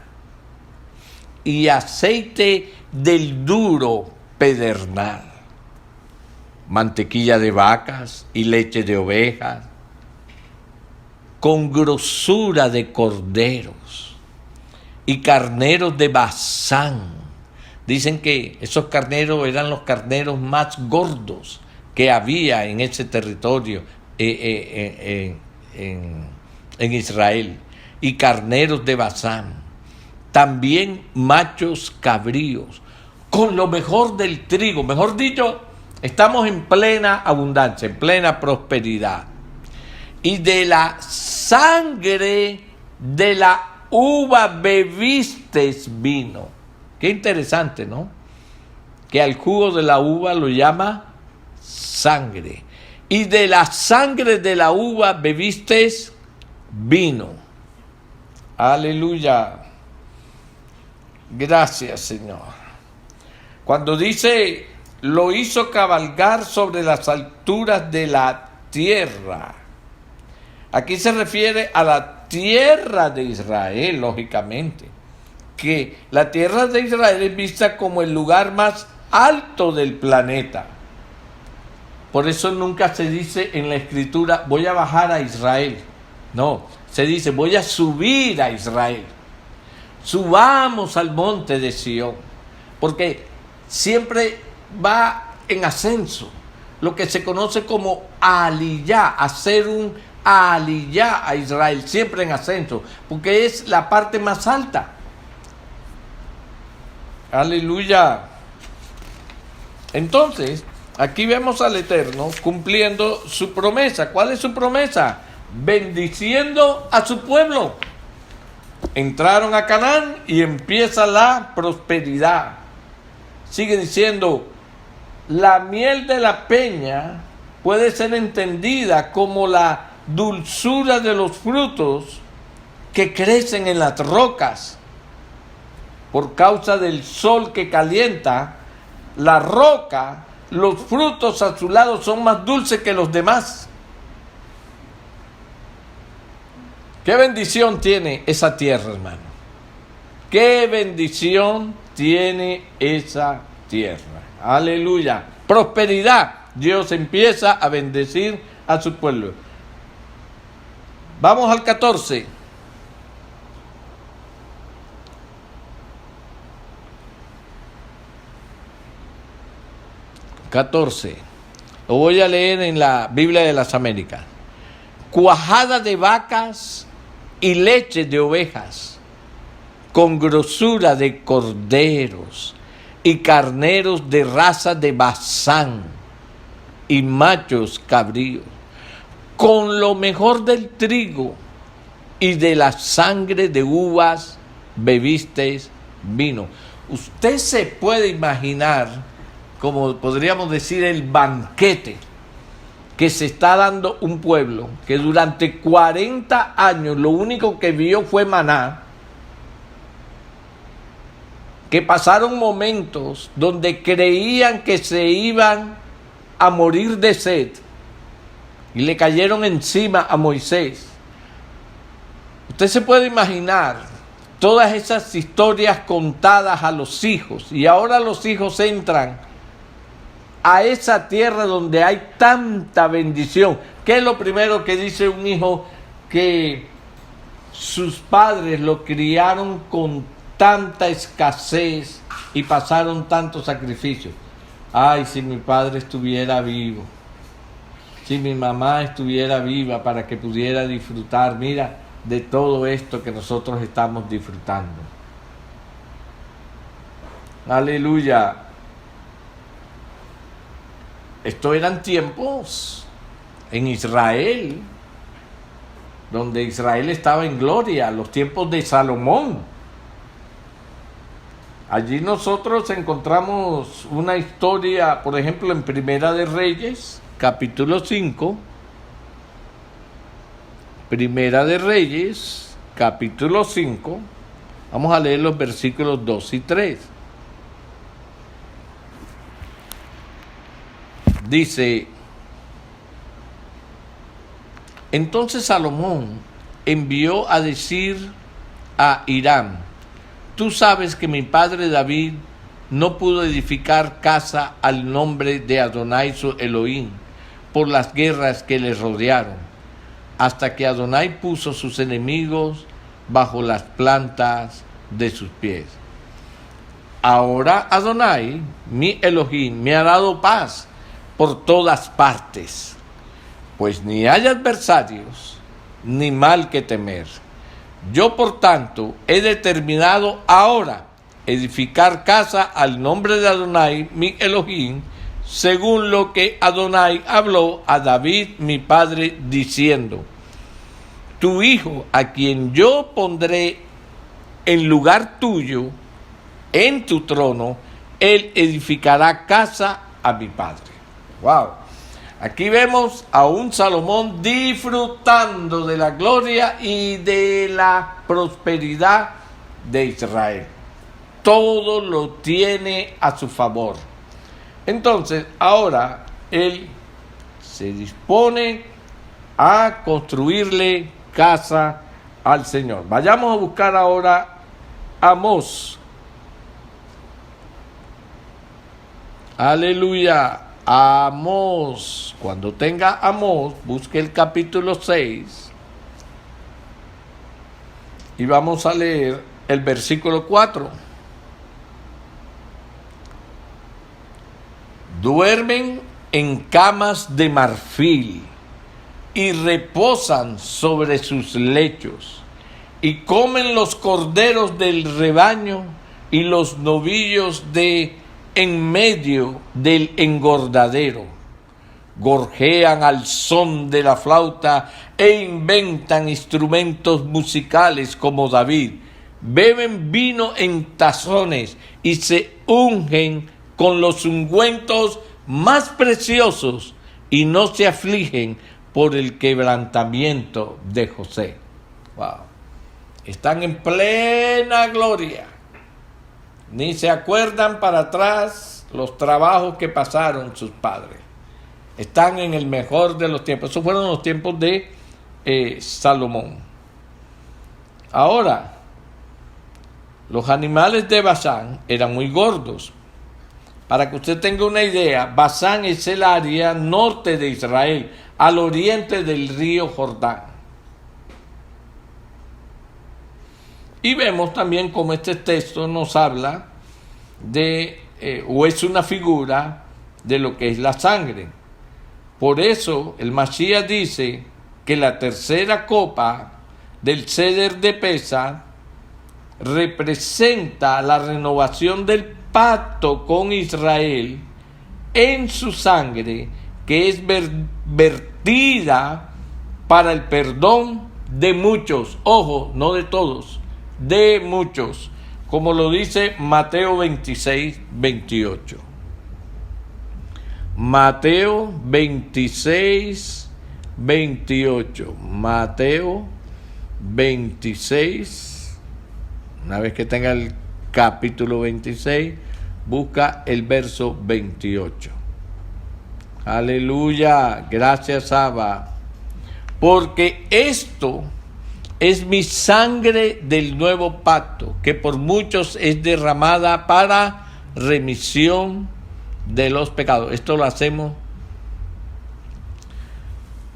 y aceite del duro pedernal, mantequilla de vacas y leche de ovejas, con grosura de corderos y carneros de Basán. Dicen que esos carneros eran los carneros más gordos que había en ese territorio en Israel, y carneros de Basán. También machos cabríos, con lo mejor del trigo. Mejor dicho, estamos en plena abundancia, en plena prosperidad. Y de la sangre de la uva bebistes vino. Qué interesante, ¿no? Que al jugo de la uva lo llama sangre. Y de la sangre de la uva bebistes vino. Aleluya. Gracias, Señor. Cuando dice, lo hizo cabalgar sobre las alturas de la tierra, aquí se refiere a la tierra de Israel, lógicamente, que la tierra de Israel es vista como el lugar más alto del planeta. Por eso nunca se dice en la Escritura, voy a bajar a Israel. No, se dice, voy a subir a Israel. Subamos al monte de Sión, porque siempre va en ascenso, lo que se conoce como aliyá, hacer un aliyá a Israel, siempre en ascenso, porque es la parte más alta. Aleluya. Entonces, aquí vemos al Eterno cumpliendo su promesa. ¿Cuál es su promesa? Bendiciendo a su pueblo. Entraron a Canaán y empieza la prosperidad. Sigue diciendo, la miel de la peña puede ser entendida como la dulzura de los frutos que crecen en las rocas. Por causa del sol que calienta la roca, los frutos a su lado son más dulces que los demás. ¿Qué bendición tiene esa tierra, hermano? qué bendición tiene esa tierra. Aleluya. Prosperidad. Dios empieza a bendecir a su pueblo. Vamos al 14. Lo voy a leer en la Biblia de las Américas. Cuajada de vacas y leche de ovejas, con grosura de corderos y carneros de raza de Basán y machos cabríos, con lo mejor del trigo y de la sangre de uvas bebisteis vino. Usted se puede imaginar, como podríamos decir, el banquete que se está dando un pueblo que durante 40 años lo único que vio fue maná, que pasaron momentos donde creían que se iban a morir de sed y le cayeron encima a Moisés. Usted se puede imaginar todas esas historias contadas a los hijos, y ahora los hijos entran a esa tierra donde hay tanta bendición. ¿Qué es lo primero que dice un hijo que sus padres lo criaron con tanta escasez y pasaron tantos sacrificios? Ay, si mi padre estuviera vivo, si mi mamá estuviera viva para que pudiera disfrutar, mira, de todo esto que nosotros estamos disfrutando. Aleluya. Estos eran tiempos en Israel, donde Israel estaba en gloria, los tiempos de Salomón. Allí nosotros encontramos una historia, por ejemplo, en Primera de Reyes, capítulo 5. Primera de Reyes, capítulo 5. Vamos a leer los versículos 2 y 3. Dice: entonces Salomón envió a decir a Hiram: tú sabes que mi padre David no pudo edificar casa al nombre de Adonai su Elohim por las guerras que le rodearon, hasta que Adonai puso sus enemigos bajo las plantas de sus pies. Ahora Adonai, mi Elohim, me ha dado paz por todas partes, pues ni hay adversarios, ni mal que temer. Yo, por tanto, he determinado ahora edificar casa al nombre de Adonai, mi Elohim, según lo que Adonai habló a David, mi padre, diciendo: tu hijo, a quien yo pondré en lugar tuyo, en tu trono, él edificará casa a mi padre. Wow. Aquí vemos a un Salomón disfrutando de la gloria y de la prosperidad de Israel. Todo lo tiene a su favor. Entonces, ahora él se dispone a construirle casa al Señor. Vayamos a buscar ahora Amós. Aleluya. Amós. Cuando tenga Amós, busque el capítulo 6 y vamos a leer el versículo 4. Duermen en camas de marfil y reposan sobre sus lechos, y comen los corderos del rebaño y los novillos de en medio del engordadero. Gorjean al son de la flauta e inventan instrumentos musicales como David. Beben vino en tazones y se ungen con los ungüentos más preciosos y no se afligen por el quebrantamiento de José. Wow. Están en plena gloria. Ni se acuerdan para atrás los trabajos que pasaron sus padres. Están en el mejor de los tiempos. Esos fueron los tiempos de Salomón. Ahora, Los animales de Basán eran muy gordos. Para que usted tenga una idea, Basán es el área norte de Israel, al oriente del río Jordán. Y vemos también cómo este texto nos habla de, o es una figura de lo que es la sangre. Por eso el Mashiach dice que la tercera copa del ceder de Pesa representa la renovación del pacto con Israel en su sangre, que es vertida para el perdón de muchos, ojo, no de todos, de muchos, como lo dice Mateo 26, 28. Mateo 26, 28. Mateo 26. Una vez que tenga el capítulo 26, busca el verso 28. Aleluya, gracias Abba. Porque esto es mi sangre del nuevo pacto, que por muchos es derramada para remisión de los pecados. Esto lo hacemos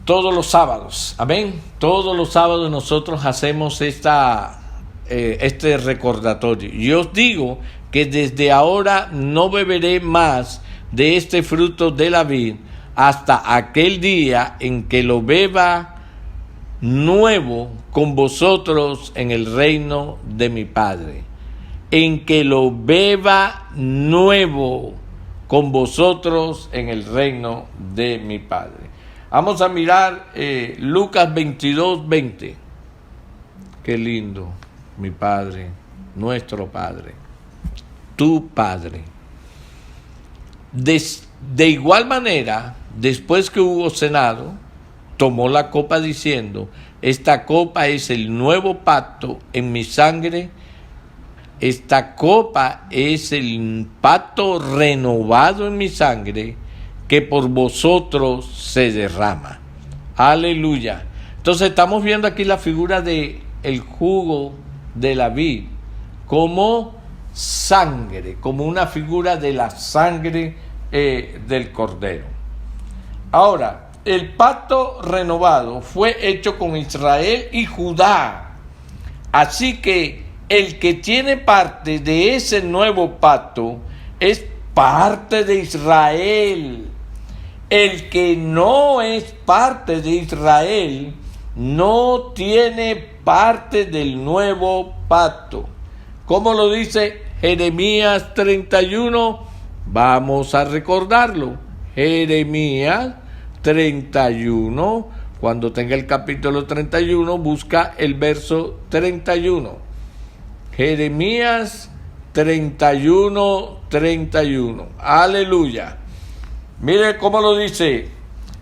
todos los sábados. Amén. Todos los sábados nosotros hacemos este recordatorio. Y os digo que desde ahora no beberé más de este fruto de la vid hasta aquel día en que lo beba nuevo con vosotros en el reino de mi Padre. En que lo beba nuevo con vosotros en el reino de mi Padre. Vamos a mirar Lucas 22, 20. Qué lindo, mi Padre, nuestro Padre, tu Padre. De igual manera, después que hubo cenado, tomó la copa diciendo: esta copa es el nuevo pacto en mi sangre. Esta copa es el pacto renovado en mi sangre, que por vosotros se derrama. Aleluya. Entonces estamos viendo aquí la figura de el jugo de la vid como sangre, como una figura de la sangre del Cordero. Ahora, el pacto renovado fue hecho con Israel y Judá. Así que el que tiene parte de ese nuevo pacto es parte de Israel. El que no es parte de Israel no tiene parte del nuevo pacto. ¿Cómo lo dice Jeremías 31? Vamos a recordarlo. Jeremías 31. Cuando tenga el capítulo 31, busca el verso 31. Jeremías 31, 31. Aleluya. Mire cómo lo dice.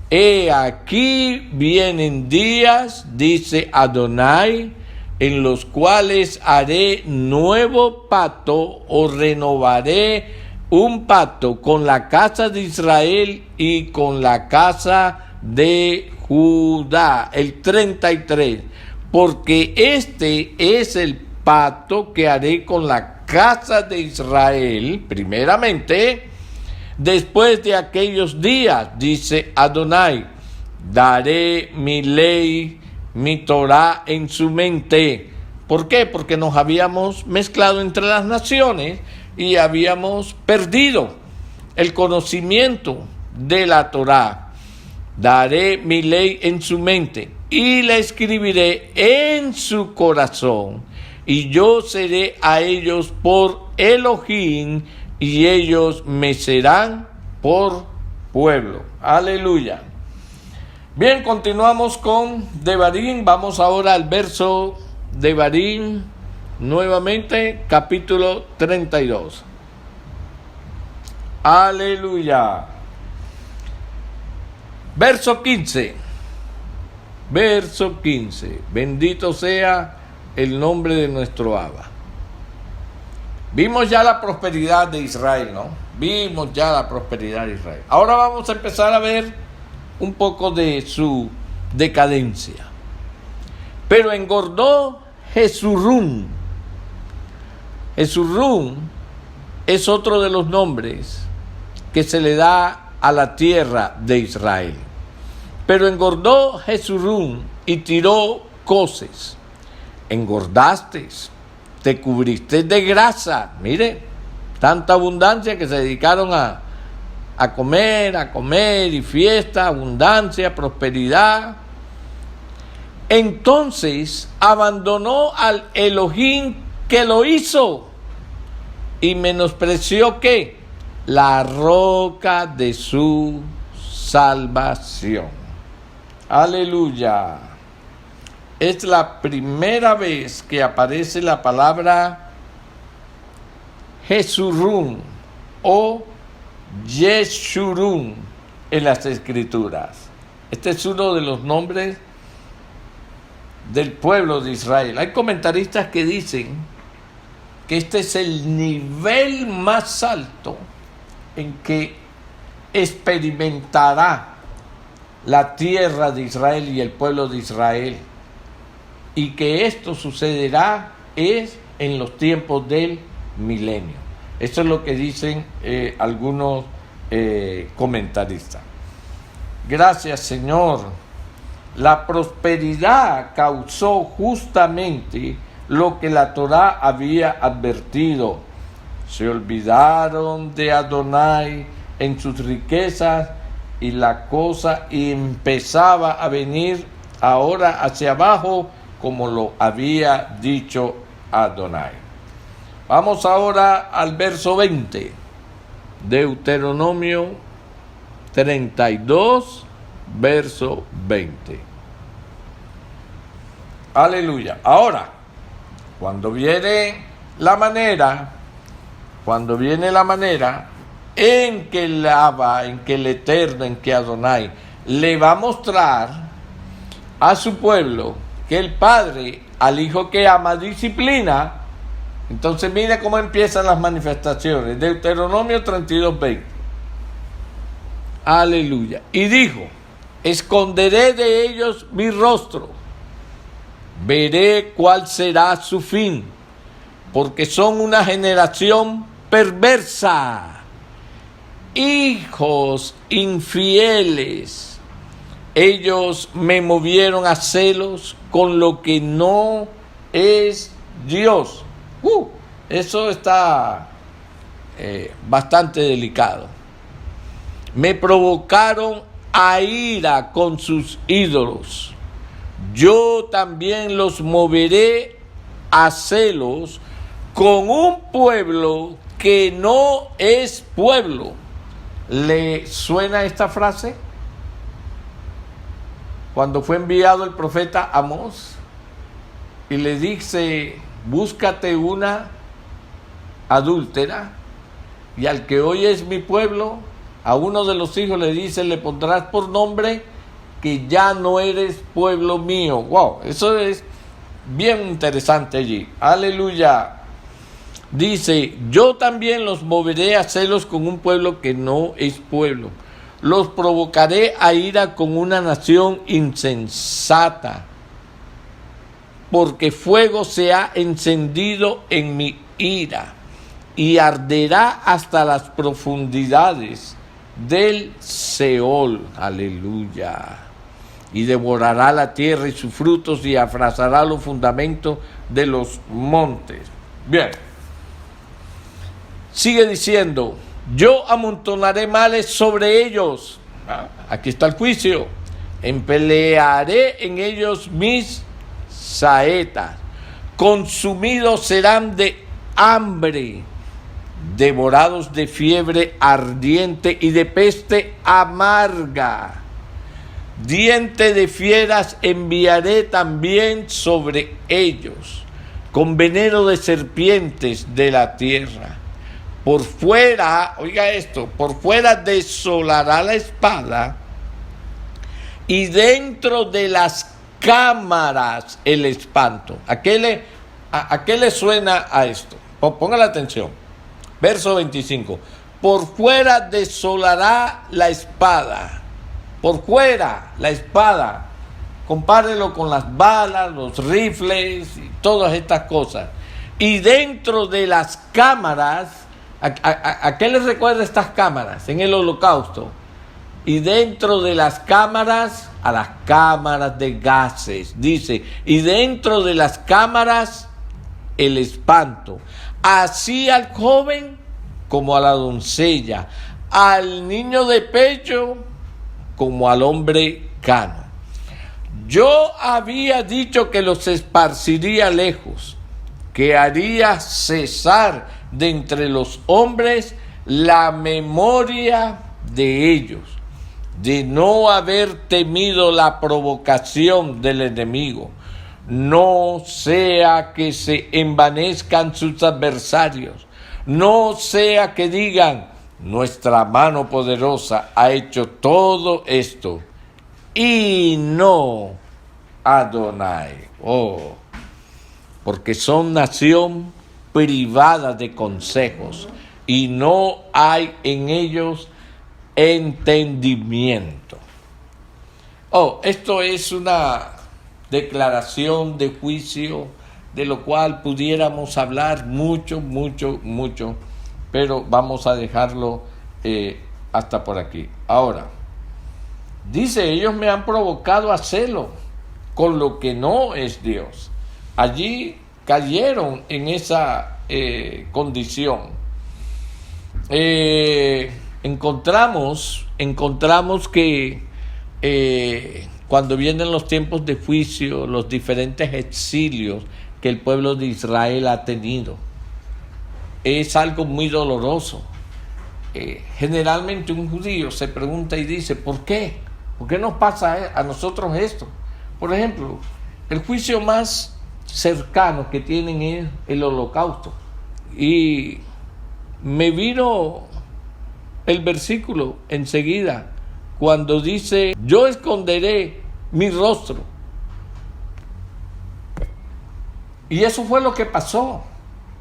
He aquí vienen días, dice Adonai, en los cuales haré nuevo pacto o renovaré un pacto con la casa de Israel y con la casa de Judá. El 33. Porque este es el pacto que haré con la casa de Israel, primeramente, después de aquellos días, dice Adonai, daré mi ley, mi Torah en su mente. ¿Por qué? Porque nos habíamos mezclado entre las naciones y habíamos perdido el conocimiento de la Torah. Daré mi ley en su mente y la escribiré en su corazón. Y yo seré a ellos por Elohim, y ellos me serán por pueblo. Aleluya. Bien, continuamos con Devarim. Vamos ahora al verso Devarim, nuevamente, capítulo 32. Aleluya. Verso 15. Verso 15. Bendito sea el nombre de nuestro Abba. Vimos ya la prosperidad de Israel, ¿no? Vimos ya la prosperidad de Israel. Ahora vamos a empezar a ver un poco de su decadencia. Pero engordó Jesurún Jesurún es otro de los nombres que se le da a la tierra de Israel. Pero engordó Jesurún y tiró coces. Engordaste, te cubriste de grasa. Mire, tanta abundancia que se dedicaron a comer y fiesta, abundancia, prosperidad. Entonces abandonó al Elohim que lo hizo y menospreció ¿qué? La roca de su salvación. Aleluya. Es la primera vez que aparece la palabra Jesurún o Yeshurún en las Escrituras. Este es uno de los nombres del pueblo de Israel. Hay comentaristas que dicen que este es el nivel más alto en que experimentará la tierra de Israel y el pueblo de Israel, y que esto sucederá es en los tiempos del milenio. Esto es lo que dicen algunos comentaristas. Gracias, Señor. La prosperidad causó justamente lo que la Torá había advertido. Se olvidaron de Adonai en sus riquezas y la cosa empezaba a venir ahora hacia abajo como lo había dicho Adonai. Vamos ahora al verso 20, Deuteronomio 32, verso 20. Aleluya. Ahora, cuando viene la manera en que el Abba, en que el Eterno, en que Adonai le va a mostrar a su pueblo que el Padre al Hijo que ama disciplina, entonces mire cómo empiezan las manifestaciones. Deuteronomio 32, 20. Aleluya. Y dijo: esconderé de ellos mi rostro, veré cuál será su fin, porque son una generación perversa, hijos infieles. Ellos me movieron a celos con lo que no es Dios. Eso está bastante delicado. Me provocaron a ira con sus ídolos. Yo también los moveré a celos con un pueblo que no es pueblo. ¿Le suena esta frase? Cuando fue enviado el profeta Amós y le dice: búscate una adúltera, y al que hoy es mi pueblo, a uno de los hijos le dice: le pondrás por nombre que ya no eres pueblo mío. Wow, eso es bien interesante allí. Aleluya. Dice: yo también los moveré a celos con un pueblo que no es pueblo. Los provocaré a ira con una nación insensata, porque fuego se ha encendido en mi ira y arderá hasta las profundidades del Seol. Aleluya. Y devorará la tierra y sus frutos y abrazará los fundamentos de los montes. Bien. Sigue diciendo: yo amontonaré males sobre ellos. Aquí está el juicio. Emplearé en ellos mis saetas. Consumidos serán de hambre, devorados de fiebre ardiente y de peste amarga. Diente de fieras enviaré también sobre ellos, con veneno de serpientes de la tierra. Por fuera, oiga esto, por fuera desolará la espada, y dentro de las cámaras el espanto. ¿A qué le suena a esto? Ponga la atención. Verso 25. Por fuera desolará la espada. Por fuera la espada. Compárelo con las balas, los rifles y todas estas cosas. Y dentro de las cámaras, ¿a qué les recuerda estas cámaras en el Holocausto? Y dentro de las cámaras, a las cámaras de gases, dice, y dentro de las cámaras, el espanto. Así al joven como a la doncella, al niño de pecho como al hombre cano. Yo había dicho que los esparciría lejos, que haría cesar de entre los hombres la memoria de ellos, de no haber temido la provocación del enemigo, no sea que se envanezcan sus adversarios, no sea que digan, nuestra mano poderosa ha hecho todo esto, y no Adonai. Porque son nación privada de consejos, y no hay en ellos entendimiento. Esto es una declaración de juicio de lo cual pudiéramos hablar mucho, pero vamos a dejarlo hasta por aquí. Ahora, dice, ellos me han provocado a celo con lo que no es Dios. Allí cayeron en esa condición. Encontramos que cuando vienen los tiempos de juicio, los diferentes exilios que el pueblo de Israel ha tenido, es algo muy doloroso. Generalmente un judío se pregunta y dice, ¿por qué? ¿Por qué nos pasa a nosotros esto? Por ejemplo, el juicio más cercano que tienen es el Holocausto. Y me vino el versículo enseguida, cuando dice, yo esconderé mi rostro. Y eso fue lo que pasó.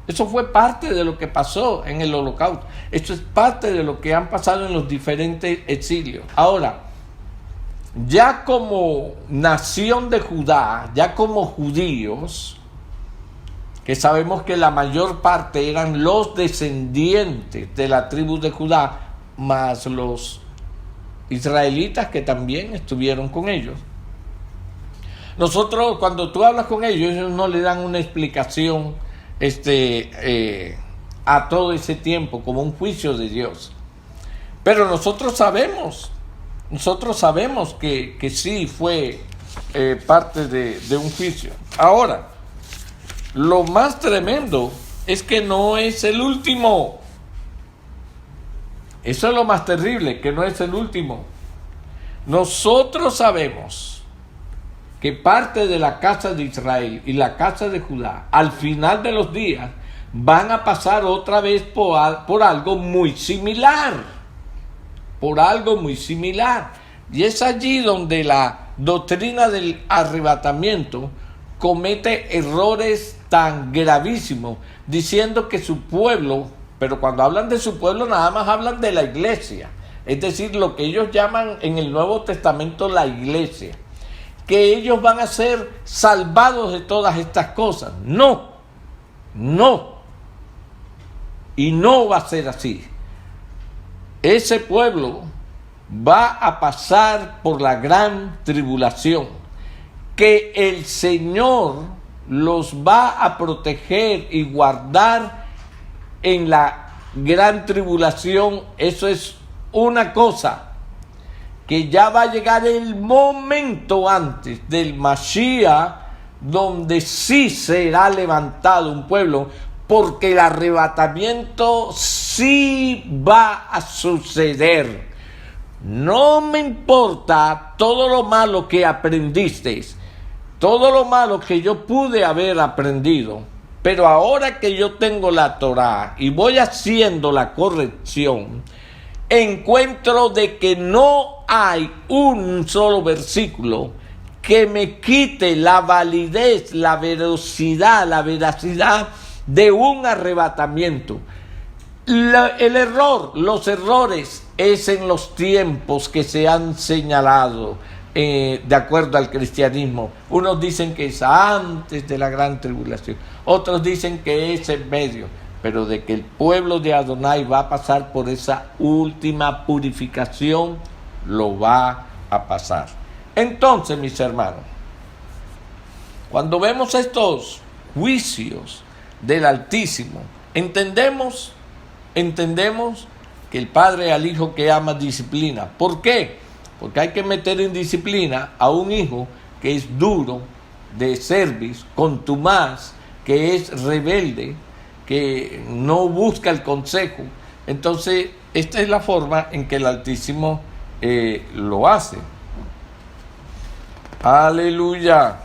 Eso fue parte de lo que pasó en el Holocausto. Esto es parte de lo que han pasado en los diferentes exilios. Ahora, ya como nación de Judá, ya como judíos, que sabemos que la mayor parte eran los descendientes de la tribu de Judá, más los israelitas que también estuvieron con ellos. Nosotros, cuando tú hablas con ellos no le dan una explicación a todo ese tiempo como un juicio de Dios. Pero nosotros sabemos que sí fue parte de un juicio. Ahora, lo más tremendo es que no es el último. Eso es lo más terrible, que no es el último. Nosotros sabemos que parte de la casa de Israel y la casa de Judá, al final de los días, van a pasar otra vez por algo muy similar. Por algo muy similar. Y es allí donde la doctrina del arrebatamiento comete errores tan gravísimos, diciendo que su pueblo, pero cuando hablan de su pueblo nada más hablan de la iglesia, es decir, lo que ellos llaman en el Nuevo Testamento la iglesia, que ellos van a ser salvados de todas estas cosas. No, y no va a ser así. Ese pueblo va a pasar por la gran tribulación, que el Señor los va a proteger y guardar en la gran tribulación. Eso es una cosa, que ya va a llegar el momento antes del Mashiach, donde sí será levantado un pueblo, porque el arrebatamiento sí va a suceder. No me importa todo lo malo que aprendisteis, todo lo malo que yo pude haber aprendido, pero ahora que yo tengo la Torá y voy haciendo la corrección, encuentro de que no hay un solo versículo que me quite la validez, la veracidad de un arrebatamiento. Los errores es en los tiempos que se han señalado. de acuerdo al cristianismo. Unos dicen que es antes de la gran tribulación, otros dicen que es en medio, pero de que el pueblo de Adonai va a pasar por esa última purificación, lo va a pasar. Entonces, mis hermanos, cuando vemos estos juicios del Altísimo, entendemos que el padre al hijo que ama disciplina. ¿Por qué? Porque hay que meter en disciplina a un hijo que es duro, de cerviz, contumaz, que es rebelde, que no busca el consejo. Entonces, esta es la forma en que el Altísimo lo hace. Aleluya.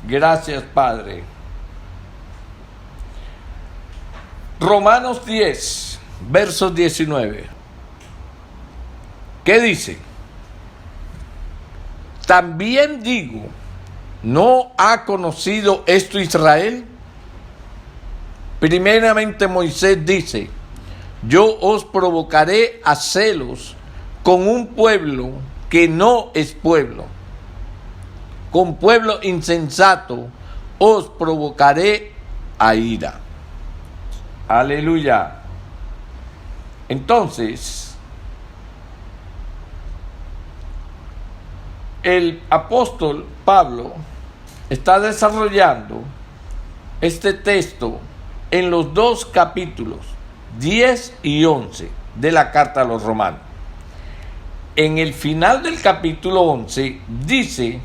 Gracias, Padre. Romanos 10, versos 19. ¿Qué dice? También digo, ¿no ha conocido esto Israel? Primeramente Moisés dice, yo os provocaré a celos con un pueblo que no es pueblo. Con pueblo insensato os provocaré a ira. Aleluya. Entonces, el apóstol Pablo está desarrollando este texto en los dos capítulos 10 y 11 de la carta a los romanos. En el final del capítulo 11 dice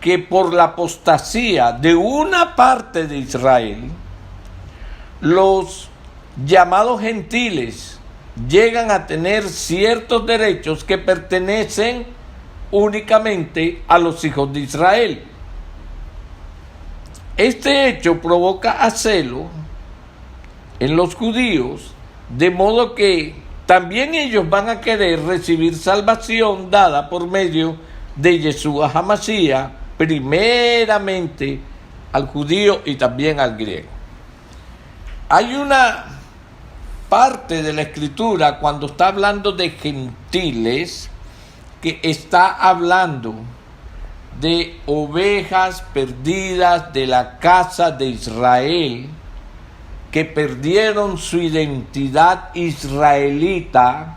que por la apostasía de una parte de Israel, los llamados gentiles llegan a tener ciertos derechos que pertenecen únicamente a los hijos de Israel. Este hecho provoca a celo en los judíos, de modo que también ellos van a querer recibir salvación dada por medio de Yeshua HaMashiach, primeramente al judío y también al griego. Hay una parte de la Escritura cuando está hablando de gentiles que está hablando de ovejas perdidas de la casa de Israel, que perdieron su identidad israelita,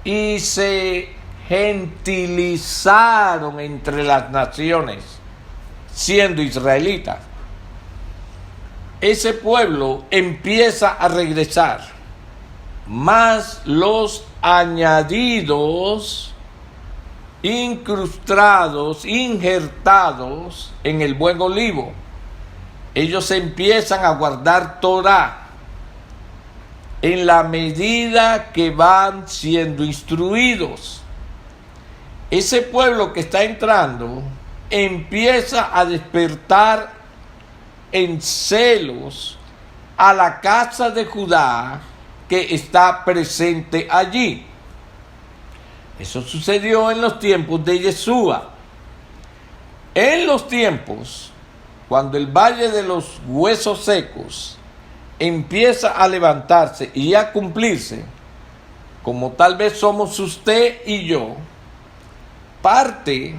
y se gentilizaron entre las naciones, siendo israelitas. Ese pueblo empieza a regresar, más los añadidos, incrustados, injertados en el buen olivo. Ellos empiezan a guardar Torah en la medida que van siendo instruidos. Ese pueblo que está entrando empieza a despertar en celos a la casa de Judá que está presente allí. Eso sucedió en los tiempos de Yeshua. En los tiempos, cuando el valle de los huesos secos empieza a levantarse y a cumplirse, como tal vez somos usted y yo, parte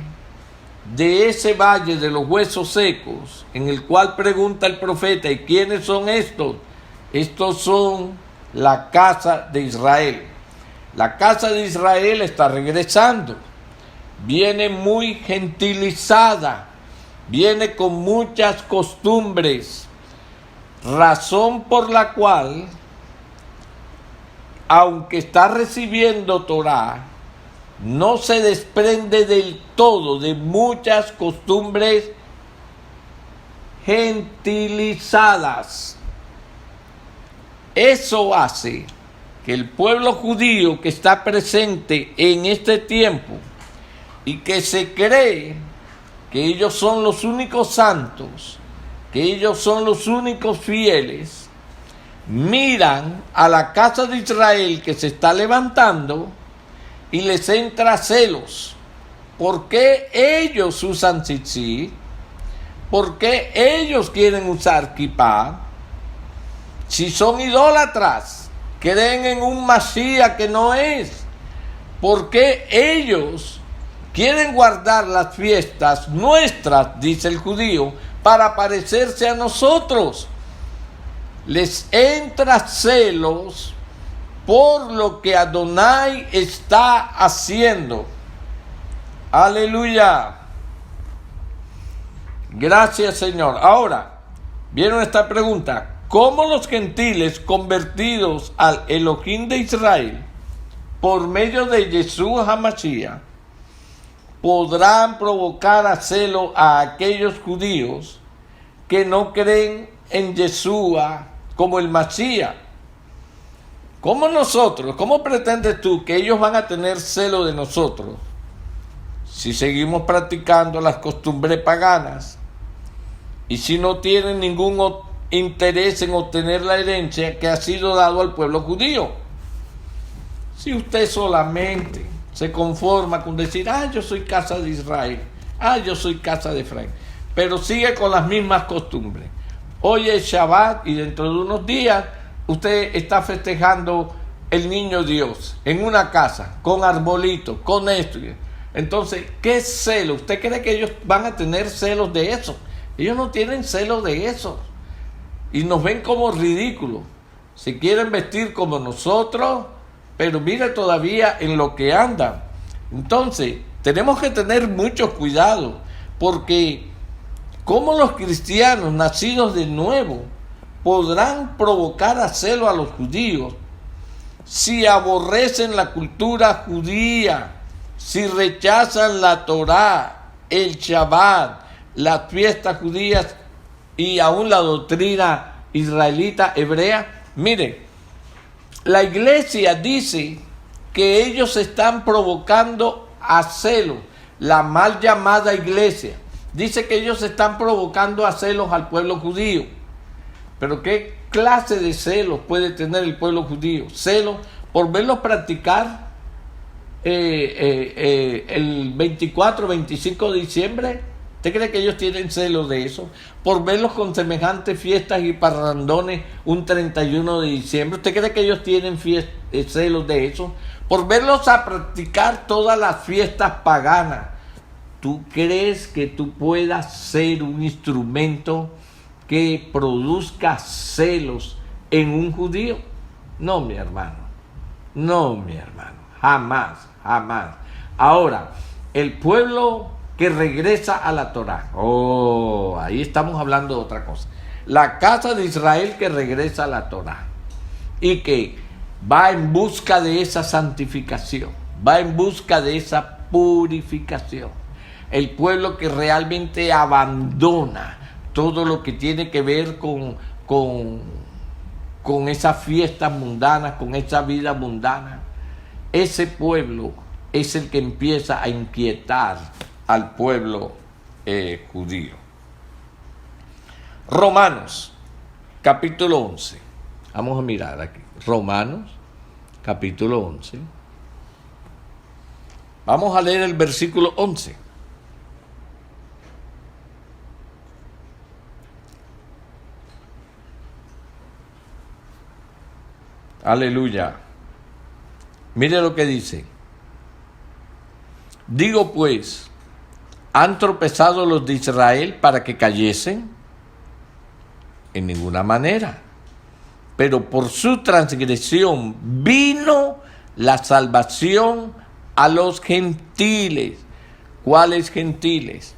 de ese valle de los huesos secos, en el cual pregunta el profeta, ¿y quiénes son estos? Estos son la casa de Israel. La casa de Israel está regresando, viene muy gentilizada, viene con muchas costumbres, razón por la cual, aunque está recibiendo Torah, no se desprende del todo de muchas costumbres gentilizadas. Eso hace que el pueblo judío que está presente en este tiempo y que se cree que ellos son los únicos santos, que ellos son los únicos fieles, miran a la casa de Israel que se está levantando y les entra celos. ¿Por qué ellos usan tzitzit? ¿Por qué ellos quieren usar kippah? Si son idólatras, creen en un Masías que no es. Porque ellos quieren guardar las fiestas nuestras, dice el judío, para parecerse a nosotros. Les entra celos por lo que Adonai está haciendo. Aleluya. Gracias, Señor. Ahora, vieron esta pregunta: ¿cómo los gentiles convertidos al Elohim de Israel por medio de Yeshua HaMashiach podrán provocar a celo a aquellos judíos que no creen en Yeshua como el Masías? ¿Cómo pretendes tú que ellos van a tener celo de nosotros si seguimos practicando las costumbres paganas y si no tienen ningún interés en obtener la herencia que ha sido dado al pueblo judío? Si usted solamente se conforma con decir: yo soy casa de Israel, yo soy casa de Efraín, pero sigue con las mismas costumbres. Hoy es Shabbat y dentro de unos días usted está festejando el niño Dios en una casa, con arbolito, con esto. Entonces, ¿qué celo? ¿Usted cree que ellos van a tener celos de eso? Ellos no tienen celos de eso. Y nos ven como ridículos. Si quieren vestir como nosotros, pero mire todavía en lo que andan. Entonces, tenemos que tener mucho cuidado, porque ¿cómo los cristianos nacidos de nuevo podrán provocar a celo a los judíos si aborrecen la cultura judía, si rechazan la Torá, el Shabbat, las fiestas judías y aún la doctrina israelita hebrea? Mire, la iglesia dice que ellos están provocando a celo, la mal llamada iglesia. Dice que ellos están provocando a celos al pueblo judío. Pero ¿qué clase de celos puede tener el pueblo judío? Celos por verlos practicar el 24, 25 de diciembre. ¿Usted cree que ellos tienen celos de eso? Por verlos con semejantes fiestas y parrandones un 31 de diciembre. ¿Usted cree que ellos tienen celos de eso? Por verlos a practicar todas las fiestas paganas. ¿Tú crees que tú puedas ser un instrumento que produzca celos en un judío? No, mi hermano. No, mi hermano. Jamás, jamás. Ahora, el pueblo que regresa a la Torá. Ahí estamos hablando de otra cosa. La casa de Israel que regresa a la Torá y que va en busca de esa santificación, va en busca de esa purificación. El pueblo que realmente abandona todo lo que tiene que ver con esas fiestas mundanas, con esa vida mundana. Ese pueblo es el que empieza a inquietar al pueblo judío. Romanos, capítulo 11. Vamos a mirar aquí. Romanos, capítulo 11. Vamos a leer el versículo 11. Aleluya. Mire lo que dice. Digo pues, ¿han tropezado los de Israel para que cayesen? En ninguna manera. Pero por su transgresión vino la salvación a los gentiles. ¿Cuáles gentiles?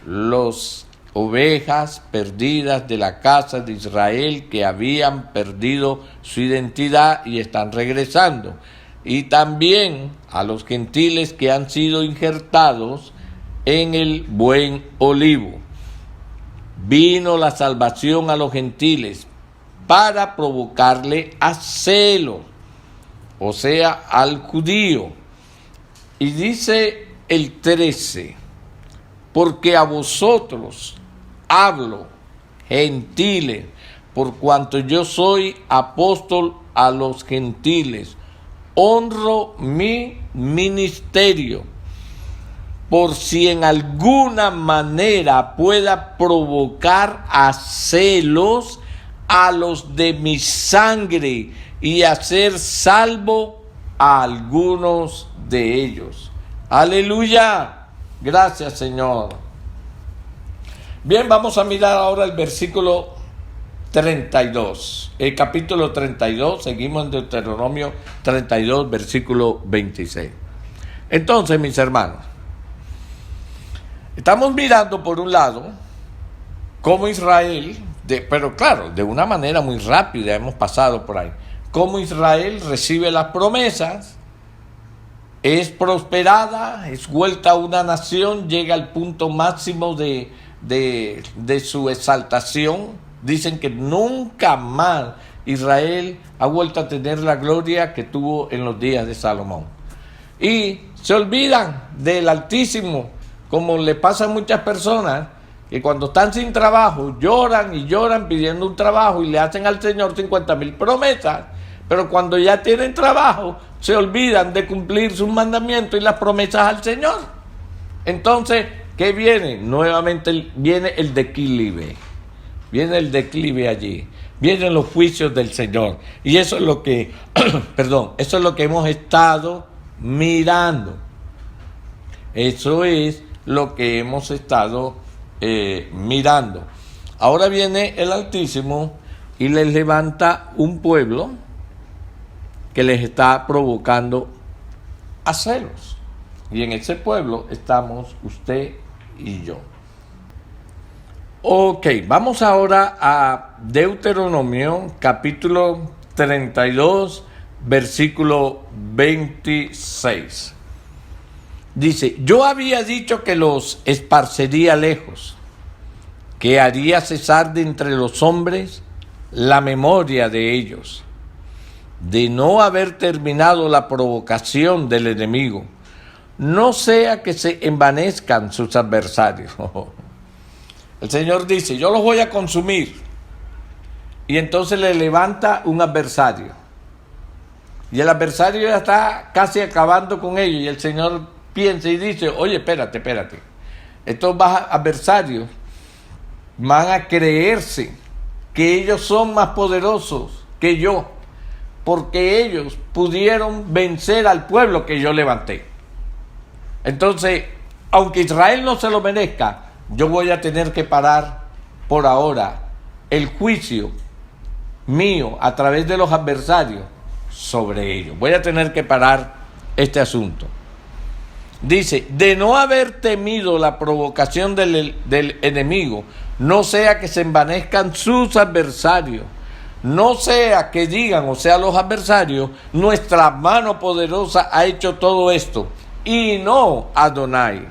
Los ovejas perdidas de la casa de Israel que habían perdido su identidad y están regresando. Y también a los gentiles que han sido injertados en el buen olivo. Vino la salvación a los gentiles para provocarle a celo, o sea, al judío. Y dice el 13, porque a vosotros hablo, gentiles, por cuanto yo soy apóstol a los gentiles, honro mi ministerio, por si en alguna manera pueda provocar a celos a los de mi sangre y hacer salvo a algunos de ellos. Aleluya. Gracias, Señor. Bien, vamos a mirar ahora el versículo 32. El capítulo 32, seguimos en Deuteronomio 32, versículo 26. Entonces, mis hermanos, estamos mirando por un lado cómo Israel, pero claro, de una manera muy rápida hemos pasado por ahí, cómo Israel recibe las promesas, es prosperada, es vuelta a una nación, llega al punto máximo de su exaltación. Dicen que nunca más Israel ha vuelto a tener la gloria que tuvo en los días de Salomón. Y se olvidan del Altísimo, como le pasa a muchas personas que cuando están sin trabajo lloran y lloran pidiendo un trabajo y le hacen al Señor 50,000 promesas, pero cuando ya tienen trabajo se olvidan de cumplir sus mandamientos y las promesas al Señor. Entonces, ¿qué viene? Nuevamente viene el declive. Viene el declive allí. Vienen los juicios del Señor. Y eso es lo que, eso es lo que hemos estado mirando. Eso es lo que hemos estado mirando. Ahora viene el Altísimo y les levanta un pueblo que les está provocando a celos. Y en ese pueblo estamos usted y yo. Ok, vamos ahora a Deuteronomio capítulo 32, versículo 26. Dice: yo había dicho que los esparcería lejos, que haría cesar de entre los hombres la memoria de ellos, de no haber terminado la provocación del enemigo, no sea que se envanezcan sus adversarios. El Señor dice: yo los voy a consumir. Y entonces le levanta un adversario. Y el adversario ya está casi acabando con ellos. Y el Señor piensa y dice: oye, espérate. Estos adversarios van a creerse que ellos son más poderosos que yo, porque ellos pudieron vencer al pueblo que yo levanté. Entonces, aunque Israel no se lo merezca, yo voy a tener que parar por ahora el juicio mío a través de los adversarios sobre ellos. Voy a tener que parar este asunto. Dice: de no haber temido la provocación del enemigo, no sea que se envanezcan sus adversarios, no sea que digan, o sea, los adversarios, nuestra mano poderosa ha hecho todo esto, y no Adonai,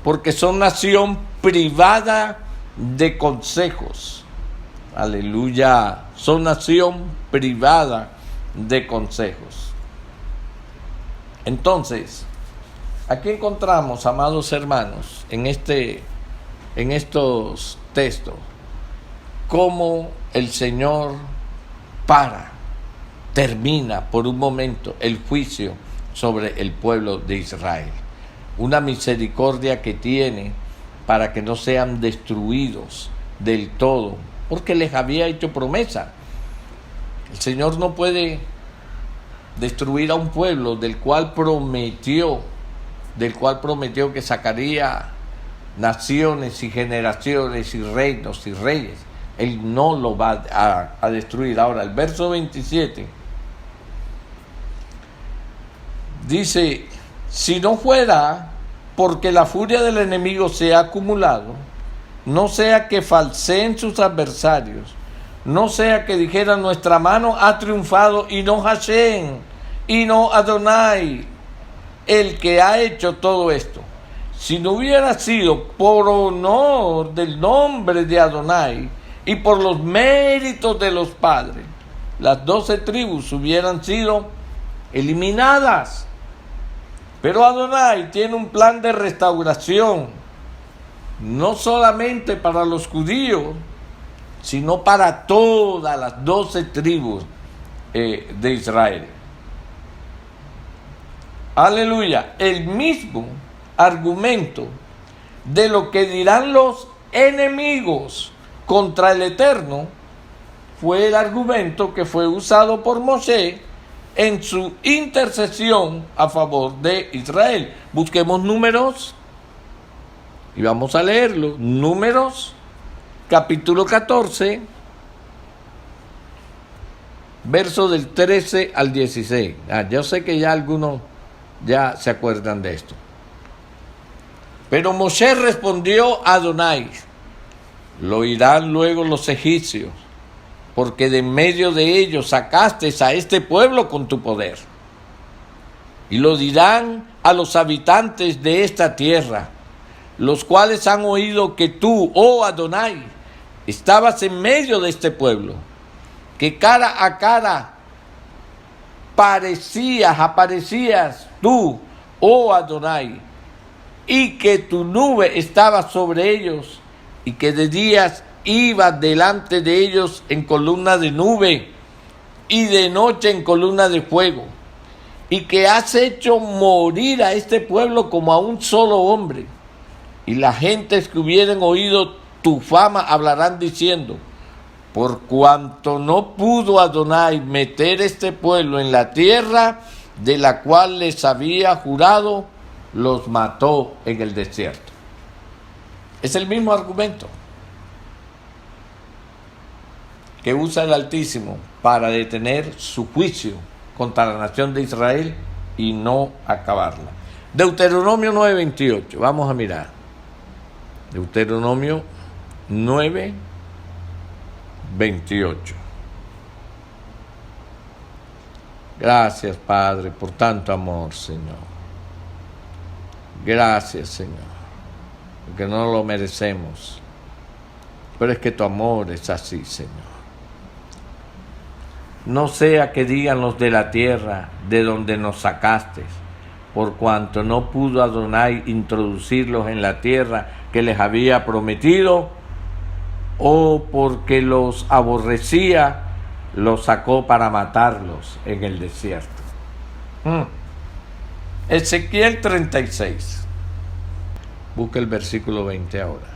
porque son nación privada de consejos. Aleluya, son nación privada de consejos. Entonces, aquí encontramos, amados hermanos, en estos textos, cómo el Señor termina por un momento el juicio sobre el pueblo de Israel. Una misericordia que tiene para que no sean destruidos del todo, porque les había hecho promesa. El Señor no puede destruir a un pueblo del cual prometió que sacaría naciones y generaciones y reinos y reyes. Él no lo va a destruir. Ahora, el verso 27 dice: si no fuera porque la furia del enemigo se ha acumulado, no sea que falseen sus adversarios, no sea que dijeran: nuestra mano ha triunfado, y no Hashem, y no Adonai, el que ha hecho todo esto. Si no hubiera sido por honor del nombre de Adonai y por los méritos de los padres, las 12 tribus hubieran sido eliminadas. Pero Adonai tiene un plan de restauración, no solamente para los judíos, sino para todas las 12 tribus de Israel. Aleluya. El mismo argumento de lo que dirán los enemigos contra el Eterno fue el argumento que fue usado por Moshe en su intercesión a favor de Israel. Busquemos Números y vamos a leerlo. Números, capítulo 14, verso del 13 al 16. Yo sé que ya algunos ya se acuerdan de esto. Pero Moshe respondió a Adonai: lo oirán luego los egipcios, porque de en medio de ellos sacaste a este pueblo con tu poder. Y lo dirán a los habitantes de esta tierra, los cuales han oído que tú, oh Adonai, estabas en medio de este pueblo, que cara a cara aparecías tú, oh Adonai, y que tu nube estaba sobre ellos, y que de días ibas delante de ellos en columna de nube, y de noche en columna de fuego, y que has hecho morir a este pueblo como a un solo hombre. Y las gentes que hubieren oído tu fama hablarán diciendo: por cuanto no pudo Adonai meter este pueblo en la tierra de la cual les había jurado, los mató en el desierto. Es el mismo argumento que usa el Altísimo para detener su juicio contra la nación de Israel y no acabarla. Deuteronomio 9:28, vamos a mirar. Deuteronomio 9:28. Gracias, Padre, por tanto amor, Señor. Gracias, Señor, porque no lo merecemos, pero es que tu amor es así, Señor. No sea que digan los de la tierra de donde nos sacaste, por cuanto no pudo Adonai introducirlos en la tierra que les había prometido, o porque los aborrecía, los sacó para matarlos en el desierto. Ezequiel 36. Busca el versículo 20 ahora.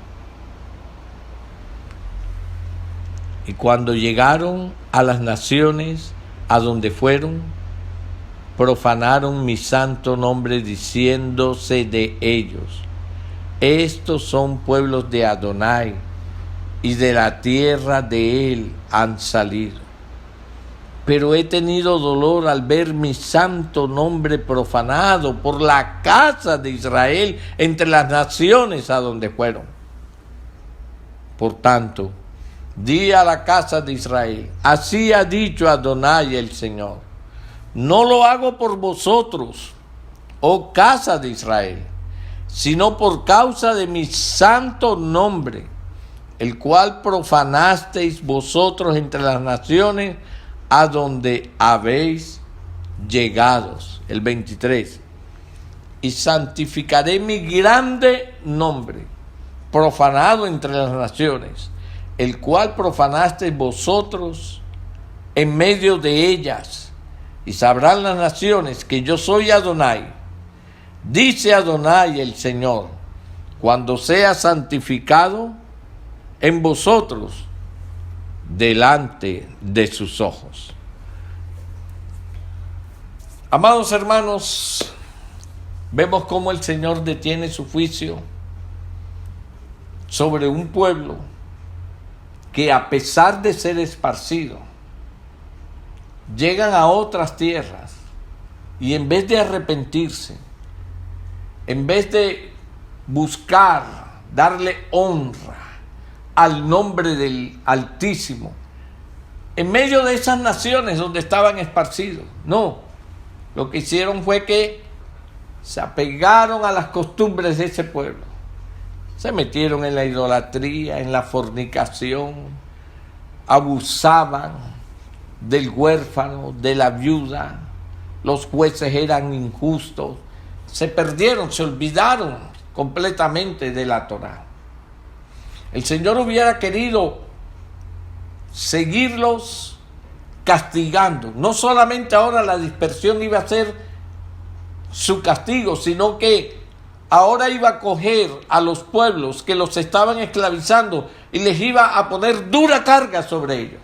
Y cuando llegaron a las naciones a donde fueron, profanaron mi santo nombre, diciéndose de ellos: estos son pueblos de Adonai, y de la tierra de él han salido. Pero he tenido dolor al ver mi santo nombre profanado por la casa de Israel entre las naciones a donde fueron. Por tanto, di a la casa de Israel: así ha dicho Adonai el Señor: no lo hago por vosotros, oh casa de Israel, sino por causa de mi santo nombre, el cual profanasteis vosotros entre las naciones a donde habéis llegado. El 23. Y santificaré mi grande nombre, profanado entre las naciones, el cual profanasteis vosotros en medio de ellas, y sabrán las naciones que yo soy Adonai. Dice Adonai el Señor: cuando sea santificado en vosotros delante de sus ojos. Amados hermanos, vemos cómo el Señor detiene su juicio sobre un pueblo que, a pesar de ser esparcido, llegan a otras tierras y en vez de arrepentirse, en vez de buscar darle honra al nombre del Altísimo, en medio de esas naciones donde estaban esparcidos, no, lo que hicieron fue que se apegaron a las costumbres de ese pueblo, se metieron en la idolatría, en la fornicación, abusaban del huérfano, de la viuda, los jueces eran injustos, se perdieron, se olvidaron completamente de la Torá. El Señor hubiera querido seguirlos castigando. No solamente ahora la dispersión iba a ser su castigo, sino que ahora iba a coger a los pueblos que los estaban esclavizando y les iba a poner dura carga sobre ellos.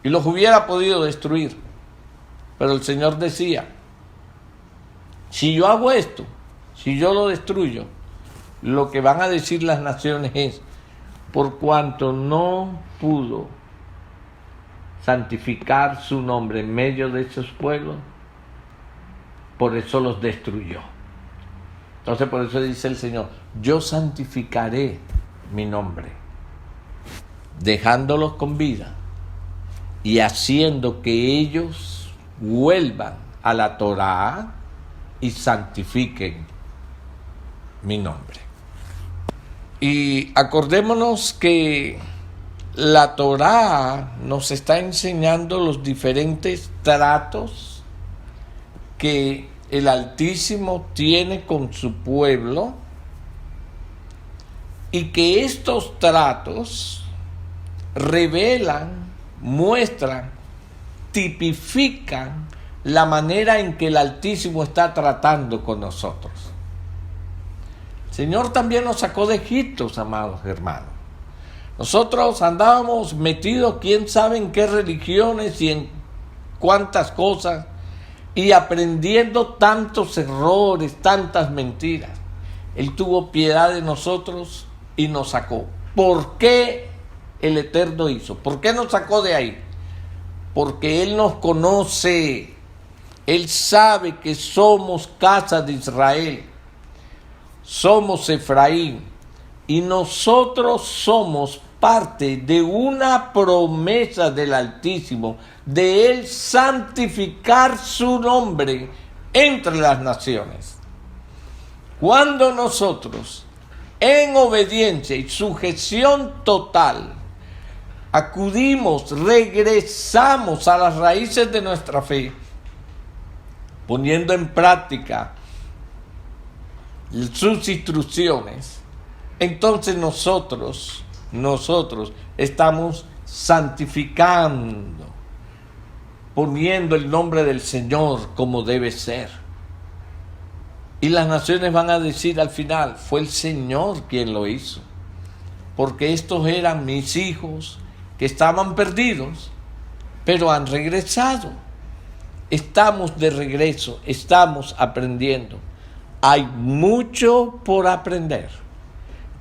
y los hubiera podido destruir. Pero el Señor decía, si yo hago esto, si yo lo destruyo, lo que van a decir las naciones es, por cuanto no pudo santificar su nombre en medio de esos pueblos, por eso los destruyó. Entonces por eso dice el Señor, yo santificaré mi nombre, dejándolos con vida y haciendo que ellos vuelvan a la Torá y santifiquen mi nombre. Y acordémonos que la Torá nos está enseñando los diferentes tratos que el Altísimo tiene con su pueblo, y que estos tratos revelan, muestran, tipifican la manera en que el Altísimo está tratando con nosotros. El Señor también nos sacó de Egipto, amados hermanos. Nosotros andábamos metidos quién sabe en qué religiones y en cuántas cosas, y aprendiendo tantos errores, tantas mentiras. Él tuvo piedad de nosotros y nos sacó. ¿Por qué el Eterno hizo? ¿Por qué nos sacó de ahí? Porque Él nos conoce. Él sabe que somos casa de Israel. Somos Efraín. Y nosotros somos parte de una promesa del Altísimo, de Él santificar su nombre entre las naciones. Cuando nosotros, en obediencia y sujeción total, acudimos, regresamos a las raíces de nuestra fe, poniendo en práctica sus instrucciones, entonces nosotros estamos santificando, poniendo el nombre del Señor como debe ser. Y las naciones van a decir al final, fue el Señor quien lo hizo, porque estos eran mis hijos que estaban perdidos, pero han regresado. Estamos de regreso, estamos aprendiendo. Hay mucho por aprender.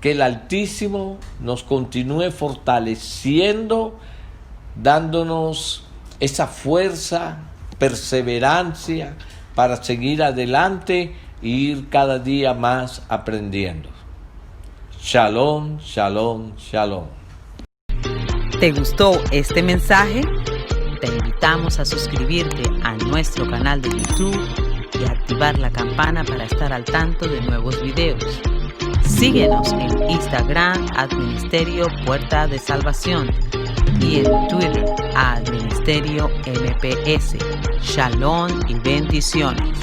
Que el Altísimo nos continúe fortaleciendo, dándonos esa fuerza, perseverancia para seguir adelante e ir cada día más aprendiendo. Shalom, shalom, shalom. ¿Te gustó este mensaje? Te invitamos a suscribirte a nuestro canal de YouTube y activar la campana para estar al tanto de nuevos videos. Síguenos en Instagram @Ministerio Puerta de Salvación y en Twitter @Ministerio MPS. Shalom y bendiciones.